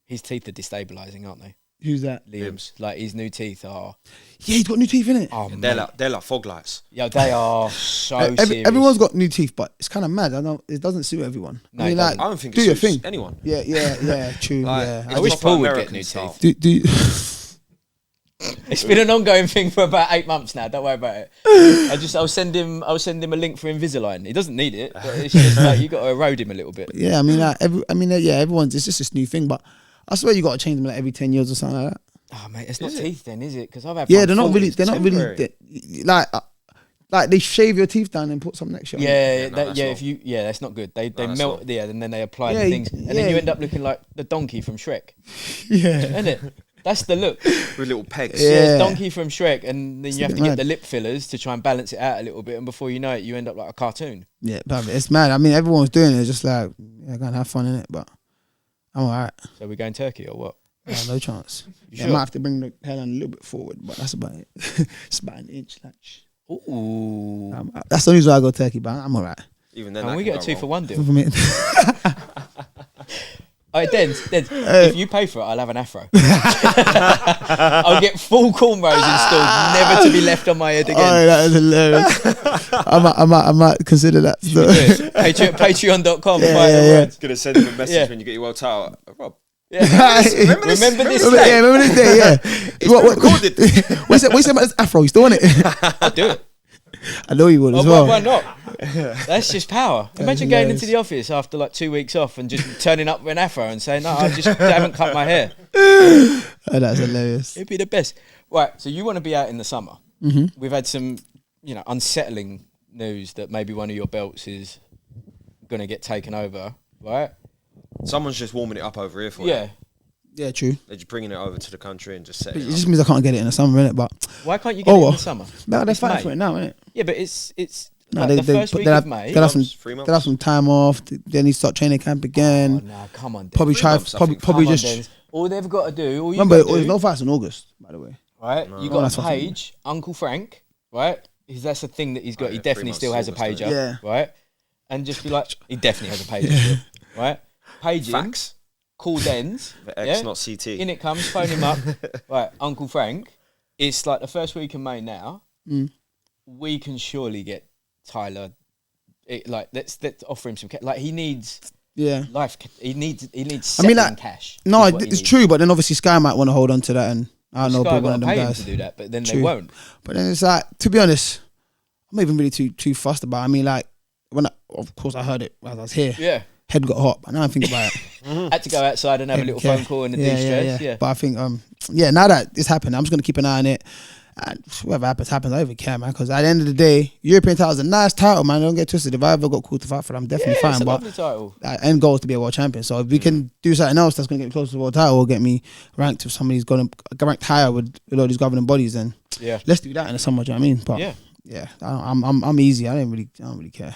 His teeth are destabilizing, aren't they? Who's that? Liam's like his new teeth are. Yeah, he's got new teeth in it. Oh, They're mate. like fog lights. Yo, they are so serious. Everyone's got new teeth, but it's kind of mad. It doesn't suit everyone. No, I mean, it like, I don't think do it your suits thing. anyone. Yeah, true. Like, Yeah, it's I wish proper Paul would get American new style. teeth. do. It's been an ongoing thing for about 8 months now. Don't worry about it. I'll send him a link for Invisalign. He doesn't need it, but it's just like you got to erode him a little bit. Yeah, I mean, like, everyone's. It's just this new thing, but I swear you got to change them like every 10 years or something like that. Oh mate, it's not teeth then, is it? Because I've had Yeah, one they're not full- really. They're not really temporary. like they shave your teeth down and put something next year. Yeah, no, that, that's yeah. not- If you, yeah, that's not good. They that's melt, not. yeah, and then they apply Yeah, the things, and then yeah. you end up looking like the donkey from Shrek, yeah. isn't it? That's the look. With little pegs. Yeah. Yeah, donkey from Shrek, and then It's you a have bit to get mad. the lip fillers to try and balance it out a little bit, and before you know it, you end up like a cartoon. Yeah, but it's mad. I mean, everyone's doing it. It's just like, yeah, gonna have fun in it, but I'm alright. So we're going Turkey or what? No chance. You Yeah, I sure? might have to bring the hairline a little bit forward, but that's about it. It's about an inch. Like, Ooh. that's the only reason I go Turkey, but I'm alright. Even then, And that we can get a go 2 for wrong. 1 deal. Alright, Dens, if you pay for it, I'll have an afro. I'll get full cornrows installed, never to be left on my head again. Oh, that is hilarious. I might consider that. Patreon.com. Yeah. Gonna send him a message Yeah. when you get your world title. Rob, Remember this day? Yeah, remember this day, yeah. What recorded. What you say about this afro? You still want it? I'll do it. I know you would as Why well. not? That's just power. Imagine going into the office after like 2 weeks off and just turning up with an afro and saying, no, I haven't cut my hair. Oh, that's hilarious. It'd be the best. Right, so you want to be out in the summer. Mm-hmm. We've had some, unsettling news that maybe one of your belts is going to get taken over, right? Someone's just warming it up over here for you. Yeah. Yeah, true. They're just bringing it over to the country and just setting It it just up. means I can't get it in the summer, innit? But Why can't you get it in the summer? no, they're It's fighting May. for it now, innit? Yeah, but it's No, like the first week of May. They'll have some 3 months. they'll have some time off. Then he start training camp Oh, again. no, come on, Denz. Probably 3 try. months, I think. Probably Come on, just. Denz. All they've got to do, all you Remember, got to there's do, no fights in August, by the way. right? No. You Oh, got that's a fucking- page, Uncle Frank, right? Because that's a thing that he's got. Oh, He yeah, 3 definitely months still has a August, pager, yeah. right? And just be like, he definitely has a pager, still, right? Page him, Facts. call Denz, The X, yeah? not CT. In it comes, phone him up, right? Uncle Frank. It's like the first week of May now. Mm. We can surely get Tyler. Let's offer him some cash. Like he needs Yeah. life. He needs. I mean, settling like, cash. No, is what he it's needs. true, but then obviously Sky might want to hold on to that, and I don't know, Sky but one got of to them pay him guys. to do that, but then they True. won't. But then it's like, to be honest, I'm not even really too fussed about it. I mean, like, of course I heard it as I was here. Yeah. Head got hot, but now I think about it. Had to go outside and have a little Okay. phone call and a Yeah, de-stress. yeah. But I think, now that it's happened, I'm just gonna keep an eye on it. And whatever happens, I don't even care, man. Because at the end of the day, European title is a nice title, man. Don't get twisted. If I ever got called to fight for it, I'm definitely It's fine. a But lovely title. end goal is to be a world champion. So if we can do something else that's gonna get me closer to the world title, or get me ranked if somebody's gonna ranked higher with all these governing bodies, then Yeah. let's do that in the summer. Do you know what I mean? But Yeah. I'm easy. I don't really care.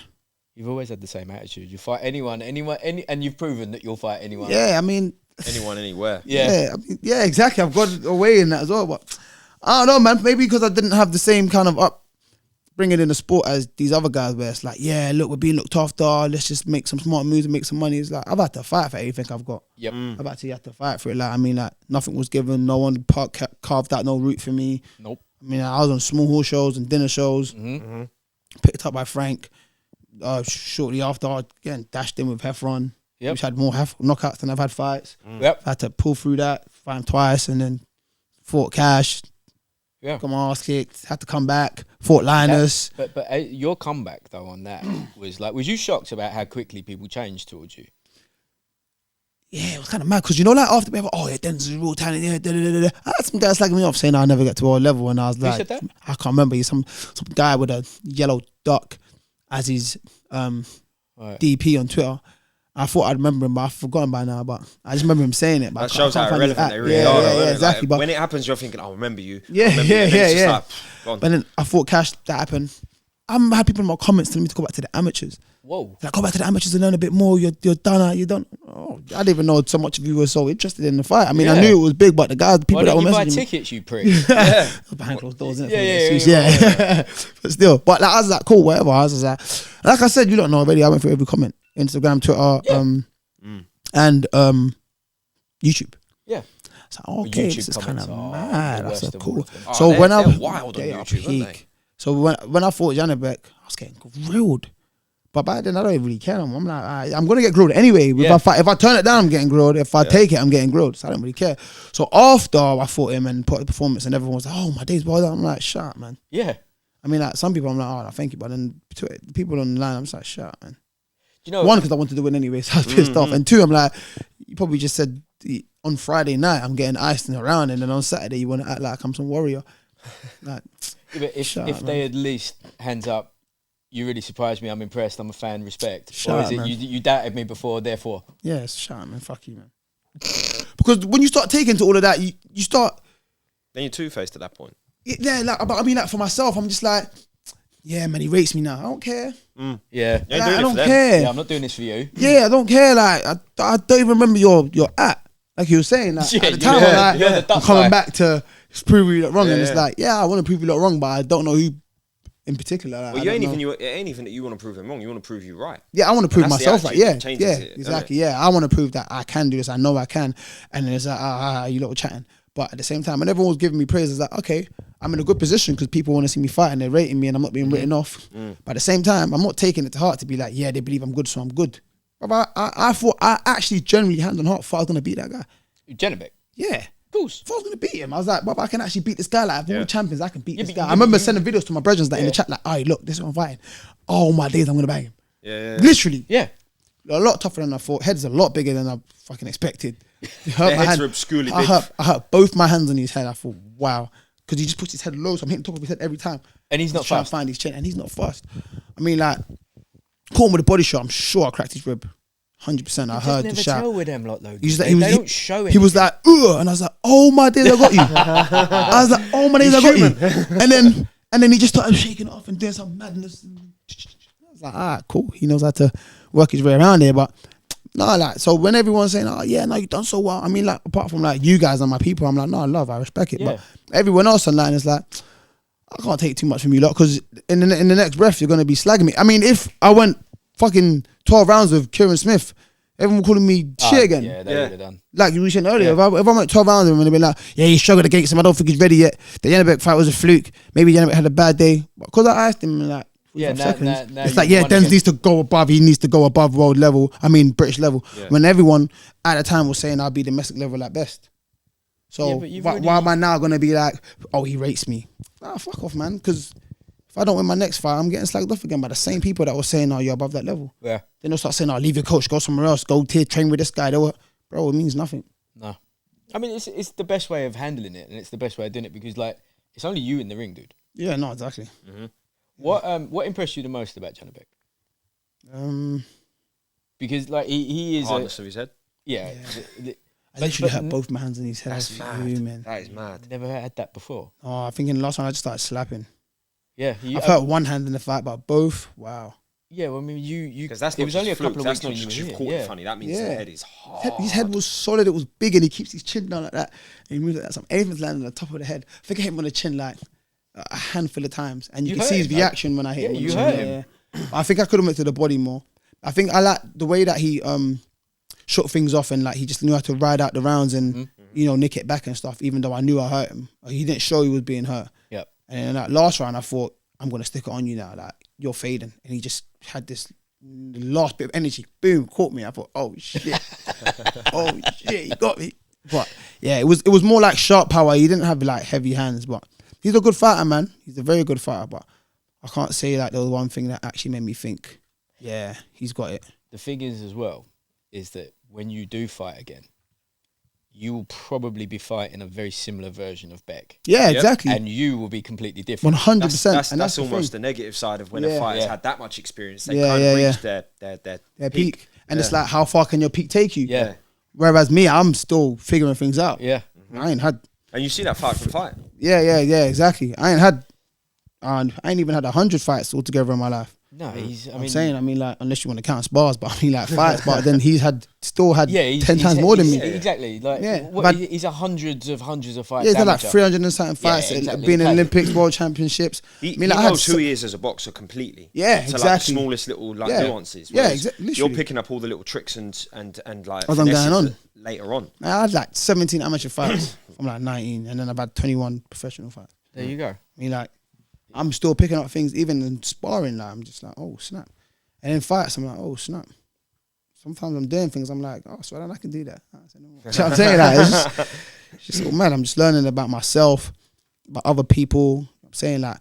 You've always had the same attitude. You fight anyone, and you've proven that you'll fight anyone. Yeah, I mean, Anyone, anywhere. Yeah. I mean, yeah, exactly. I've got a way in that as well. But I don't know, man. Maybe because I didn't have the same kind of upbringing in the sport as these other guys, where it's like, yeah, look, we're being looked after. Let's just make some smart moves and make some money. It's like I've had to fight for everything I've got. Yep. I've actually had to fight for it. Like, I mean, like nothing was given. No one carved out no route for me. Nope. I mean, I was on small hall shows and dinner shows. Mm-hmm. Picked up by Frank. Shortly after, again, dashed in with Heffron. Yep. Which had more knockouts than I've had fights. Yep. I had to pull through that, fight him twice, and then fought Cash. Yeah. Got my ass kicked. Had to come back. Fought Linus. But your comeback though on that was you shocked about how quickly people changed towards you? Yeah, it was kind of mad because like after we were, oh yeah, Denzel's real talent. Yeah, I had some guys slagging me off saying I'll never get to world level, and I was Who like, said that? I can't remember. He's some guy with a yellow duck as his Right. DP on Twitter. I thought I'd remember him, but I've forgotten by now. But I just remember him saying it. But That shows how irrelevant they really yeah, are. Yeah, though, yeah, innit? exactly. Like, But when it happens, you're thinking, I'll remember you. Yeah, I'll remember you. And then it's just like, go on. But then I fought Cash. That happened. I had people in my comments telling me to go back to the amateurs. Whoa. Like, go back to the amateurs and learn a bit more. You're done. You don't. Oh, I didn't even know so much of you were so interested in the fight. I mean, I Yeah. knew it was big, but the guys, the people Why that were don't you buy messaging me. tickets, you prick? Yeah. Behind closed doors, innit? Yeah. But still, but like, I was like, cool, whatever. I was like, like I said, you don't know already. I went through every comment, Instagram, Twitter, and YouTube. Yeah. So okay, YouTube this is kind comments of are mad. the I said, worst of cool. all of them. Oh, So they're- when I they're wild on they are YouTube, aren't they? peak. So when I fought Janibek, I was getting grilled. But by then I don't really care. I'm like, alright, I'm gonna get grilled anyway. Yeah. If I turn it down, I'm getting grilled. If I take it, I'm getting grilled. So I don't really care. So after I fought him and put the performance, and everyone was like, "Oh, my day's well done." I'm like, "Shut up, man." Yeah. I mean, like some people, I'm like, "Oh, thank you," but then people on the line, I'm just like, "Shut up, man." Do you know? One, because I wanted to win anyway, so I was pissed off. And two, I'm like, you probably just said on Friday night I'm getting iced and around, and then on Saturday you want to act like I'm some warrior. Like, But if Shut if up, they man. at least hands up, you really surprised me. I'm impressed. I'm a fan. Respect. Shut or is up, it man. you doubted me before? Therefore, yeah, shut up, man. Fuck you, man. Because when you start taking to all of that, you start. Then you're two-faced at that point. Yeah, like, but I mean, like for myself, I'm just like, yeah, man, he rates me now. I don't care. yeah. You ain't Like, doing I it don't for them. care. Yeah, I'm not doing this for you. Yeah, I don't care. Like, I don't even remember your at. Like you were saying, like, Yeah, at the time, you're I'm the like, duck I'm coming guy. back to prove you lot wrong, and it's Yeah. like, yeah, I want to prove you lot wrong, but I don't know who in particular. Like, Well, I don't know. it ain't even that you want to prove them wrong. You want to prove you right. Yeah, I want to prove that's the myself right. attitude Yeah, that changes yeah, it, doesn't exactly. Yeah, I want to prove that I can do this. I know I can. And then it's like, you lot were chatting. But at the same time, when everyone was giving me praise, it's like, okay, I'm in a good position because people want to see me fight and they're rating me and I'm not being written off. But at the same time, I'm not taking it to heart to be like, yeah, they believe I'm good, so I'm good. But I thought, I actually generally, hand on heart, thought I was going to beat that guy. Janibek. Yeah. Of course. I thought I was going to beat him. I was like, but I can actually beat this guy. Like, of all the champions, I can beat this but guy. I remember sending videos to my brethren that in the chat, like, all right, look, this is what I'm fighting. Oh, my days, I'm going to bang him. Yeah. Literally. Yeah. A lot tougher than I thought. Head's a lot bigger than I fucking expected. Their heads are obscurely big. I hurt both my hands on his head. I thought, wow. Because he just puts his head low, so I'm hitting the top of his head every time. And he's not trying fast. to find his chin, and he's not fast. I mean, like, caught him with a body shot, I'm sure I cracked his rib. 100%. I heard the never shout. tell with them lot though. He was like, they don't show anything. He was like, ugh, and I was like, oh my days, I got you. I was like, oh my days, I got you. And then he just started shaking it off and doing some madness. I was like, alright, cool. He knows how to work his way around here, but no, like, so when everyone's saying, oh yeah, no, you've done so well. I mean, like, apart from like you guys and my people, I'm like, no, I respect it. Yeah. But everyone else online is like, I can't take too much from you lot because in the next breath you're gonna be slagging me. I mean, if I went fucking 12 rounds with Kieran Smith, everyone calling me shit again. Yeah, they would have done. Like you were saying earlier, if I went 12 rounds with him and they'd be like, yeah, he struggled against him, I don't think he's ready yet. The Janibek fight was a fluke. Maybe Janibek had a bad day. Because I asked him like, Yeah, seconds, now it's like, you yeah, won Denz against- needs to go above. He needs to go above world level. I mean, British level. Yeah. When everyone at the time was saying I'll be domestic level at best. So Yeah, but you've why already- am I now going to be like, oh, he rates me? Nah, fuck off, man. Because if I don't win my next fight, I'm getting slagged off again by the same people that were saying, oh, you're above that level. Yeah. Then they'll start saying, oh, leave your coach, go somewhere else, go train with this guy. They were, bro, it means nothing. No. I mean, it's the best way of handling it, and it's the best way of doing it because, like, it's only you in the ring, dude. Yeah, no, exactly. What impressed you the most about Janibek? Because, like, he is Hardness of his head. I literally had both my hands in his head. That's I was mad. fuming. That is mad. Never had that before. Oh, I think in the last one I just started slapping. Yeah, I've hurt one hand in the fight, but both, wow. Yeah, well, I mean, you Because that's it not was only a just fluke, couple of that's weeks not when just you you've were caught here. it funny. That means Yeah. the head is hard. His head was solid, it was big, and he keeps his chin down like that. And he moves like that. So anything's landing on the top of the head. I think I hit him on the chin like a handful of times. And you You can hurt see his him, like- reaction when I hit Yeah, him. on you the hurt chin. him. Yeah. I think I could have went to the body more. I think I like the way that he shut things off and like he just knew how to ride out the rounds and nick it back and stuff. Even though I knew I hurt him, he didn't show he was being hurt. Yep. And in that last round, I thought I'm gonna stick it on you now. Like you're fading, and he just had this last bit of energy. Boom, caught me. I thought, oh shit, oh shit, he got me. But yeah, it was more like sharp power. He didn't have like heavy hands, but he's a good fighter, man. He's a very good fighter, but I can't say that there was one thing that actually made me think, yeah, he's got it. The thing is, as well, is that when you do fight again, you will probably be fighting a very similar version of Beck. Yeah, Yep. exactly. And you will be completely different. 100%. And That's the almost thing. the negative side of when Yeah. a fighter's Yeah. had that much experience. They Yeah, kind yeah, of yeah. reach their Their peak. And it's Yeah. like, how far can your peak take you? Yeah. Whereas me, I'm still figuring things out. Yeah. I ain't had. And you see that fight from fight. Yeah, exactly. I ain't even had 100 fights altogether in my life. No, he's. I'm saying, like, unless you want to count spars, but I mean, like, fights. But then he's still had Yeah, 10 times more than me. Exactly. Like, Yeah, what, but- he's a hundreds of fights. Yeah, he's had like amateur. 300 and something fights, Yeah, exactly. being in Olympics, World Championships. He I mean, like, I had knows who he is as a boxer completely. Yeah, to like the exactly. smallest little like Yeah. nuances. Yeah, whereas literally. You're picking up all the little tricks and like As I'm going finesses on. later on. I had like 17 amateur fights from like 19, and then I've had 21 professional fights. There you go. I mean, like, I'm still picking up things, even in sparring. Like, I'm just like, oh snap, and in fights, I'm like, oh snap. Sometimes I'm doing things, I'm like, oh, so I can do that. I said, no more. You know what I'm saying? Like, it's just so mad. I'm just learning about myself, about other people. I'm saying like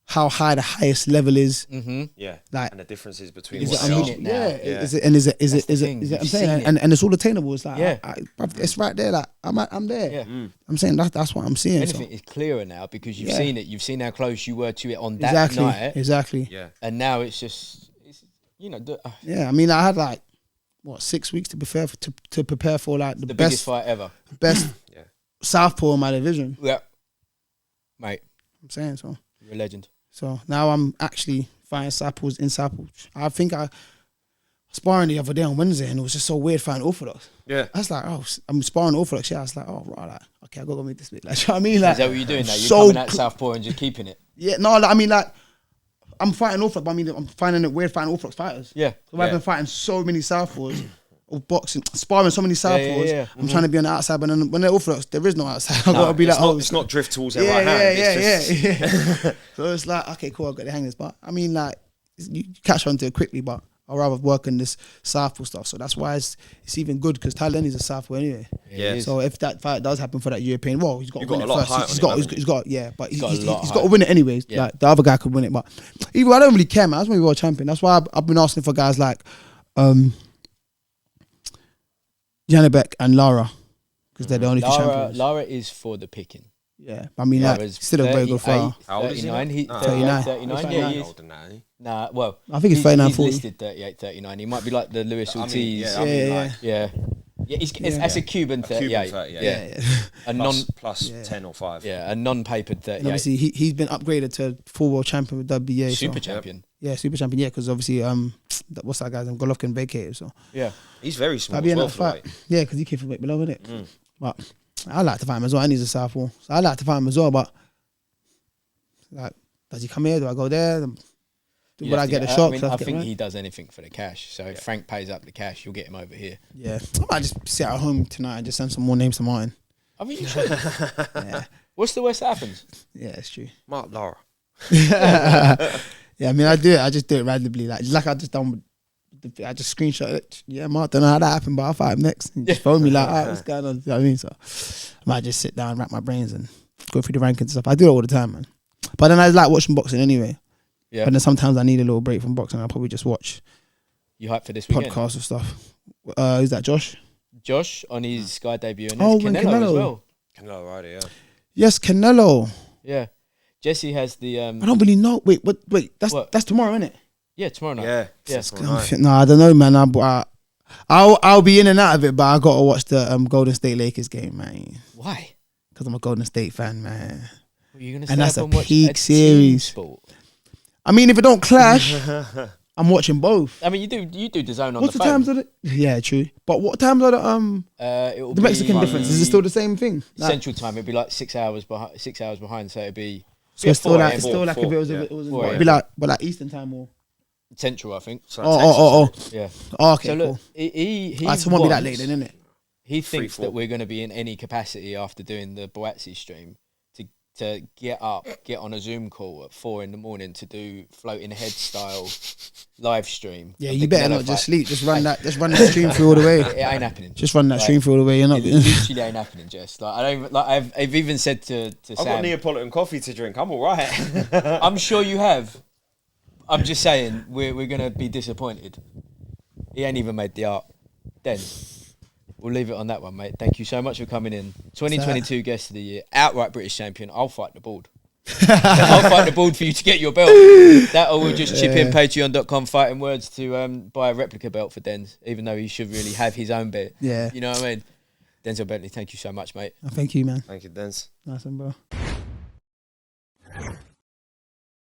how high the highest level is. Mm-hmm. Yeah. Like, And the differences between is what it they seen are. it now. Yeah. Yeah. Is it? And is it? Is That's it? the Is it? thing. Is it? I'm You've saying, seen it. and it's all attainable. It's like, Yeah. bruv, it's right there. Like, I'm there. Yeah. I'm saying that's what I'm seeing. So. Anything is clearer now because you've Yeah. seen it. You've seen how close you were to it on that night, Exactly. Yeah. and now it's Yeah, I mean, I had like 6 weeks to prepare for like the the best biggest fight ever. best Yeah. southpaw in my division. Yeah, mate, I'm saying so. you're a legend. So now I'm actually fighting southpaws in southpaw. I think I sparring the other day on Wednesday, and it was just so weird fighting orthodox. Yeah. I was like, oh, I'm sparring orthodox. Yeah, I was like, oh, right, like, okay, I gotta go make this bit. Like, you know what I mean? Like, Is that what you're doing now? You're so coming at Southpaw and just keeping it. Yeah, no, like, I mean, like, I'm fighting Orthodox, but I mean, I'm finding it weird fighting Orthodox fighters. Yeah. So I've been fighting so many southpaws, or boxing, sparring so many southpaws. Yeah. I'm trying to be on the outside, but then when they're Orthodox, there is no outside. I've got to be like, it's not drift towards their right hand. Yeah. So it's like, okay, cool, I've got to hang this. But I mean, like, you catch on to it quickly, but I'd rather work on this southpaw stuff. So that's why it's even good, because Thailand is a southpaw anyway. Yeah. So if that fight does happen for that European, well, he's got to win it first. He's got, but he's got to win it anyways. Yeah. Like the other guy could win it, but even I don't really care, man. I just want to be world champion. That's why I've been asking for guys like Janibek and Lara, because they're the only two champions. Lara is for the picking. Yeah, I mean, like, still a very good fighter. How old is he? 39. 39. 39. Yeah, he is. Older than that, ain't he? Nah, well, I think he's 39, he's 40. listed 38, 39. He might be like the Luis Ortiz. Yeah. That's a Cuban 38. Yeah. A plus 10 or 5. Yeah, a non-papered 38. And obviously, he's been upgraded to full world champion with WBA. Super champion. Yeah, super champion. Yeah, because obviously, what's that guy's name? Golovkin vacated. So yeah, he's very small. I'll be As in well that for fight. Yeah, because he came from weight below, innit? But I like to fight him as well, and he's a southpaw. So I like to fight him as well. But like, does he come here? Do I go there? Would I get the shot? I think he does anything for the cash. So if Frank pays up the cash, you'll get him over here. Yeah, I might just sit at home tonight and just send some more names to Martin. I mean, you should. Yeah, What's the worst that happens? yeah, it's true. Mark Lara. Yeah, I mean, I do it. I just do it randomly, like I just done. I just screenshot it. Yeah, Mark, don't know how that happened, but I'll fight him next. And just phone me like, alright, what's going on? You know what I mean? So I might just sit down, rack my brains, and go through the rankings and stuff. I do it all the time, man. But then I like watching boxing anyway. Yeah. But then sometimes I need a little break from boxing. I'll probably just watch You hyped for this weekend? podcasts or stuff. Who's that, Josh? Josh on his Sky debut, and Oh, Canelo as well. Canelo Ryder, yeah. Yes, Canelo. Yeah, Jesse has the. I don't really know. Wait, that's tomorrow, isn't it? Yeah, tomorrow night. Yeah. Yeah. No, I don't know, man. I'll be in and out of it, but I gotta watch the Golden State Lakers game, man. Why? Because I'm a Golden State fan, man. Well, you're gonna And that's stay a up and watch peak team series. sport. I mean, if it don't clash, I'm watching both. I mean, you do the zone on What's the the phone. times of it? Yeah, true. But what times are It will the Mexican be difference? Is it still the same thing? Like, Central time? It'd be like 6 hours behind. 6 hours behind, so it'd be so it's still four like AM. it's still like if it was yeah. it was 4 it'd be like Eastern time or Central, I think. So oh. Yeah. Oh, okay, So look, cool. he Alright, so it won't be that wants- late then, innit? He thinks 3-4. that we're going to be in any capacity after doing the Boatsi stream to get on a Zoom call at 4 a.m. to do floating head style live stream. Yeah, of you the better Canelo not fight. just sleep. Just run that stream through all the way. It ain't happening. Just run that Like, stream through all the way. You're not. It literally ain't happening, Jess. Like I don't even, like I've even said to I've got Sam, Neapolitan coffee to drink. I'm all right. I'm sure you have. I'm just saying we're gonna be disappointed. He ain't even made the art. Then we'll leave it on that one, mate. Thank you so much for coming in. 2022 guest of the year, outright British champion. I'll fight the board. I'll fight the board for you to get your belt. That or we'll just chip in patreon.com fighting words to buy a replica belt for Denz, even though he should really have his own bit. Yeah. You know what I mean? Denzel Bentley, thank you so much, mate. Thank you, man. Thank you, Denz. Nice one, bro.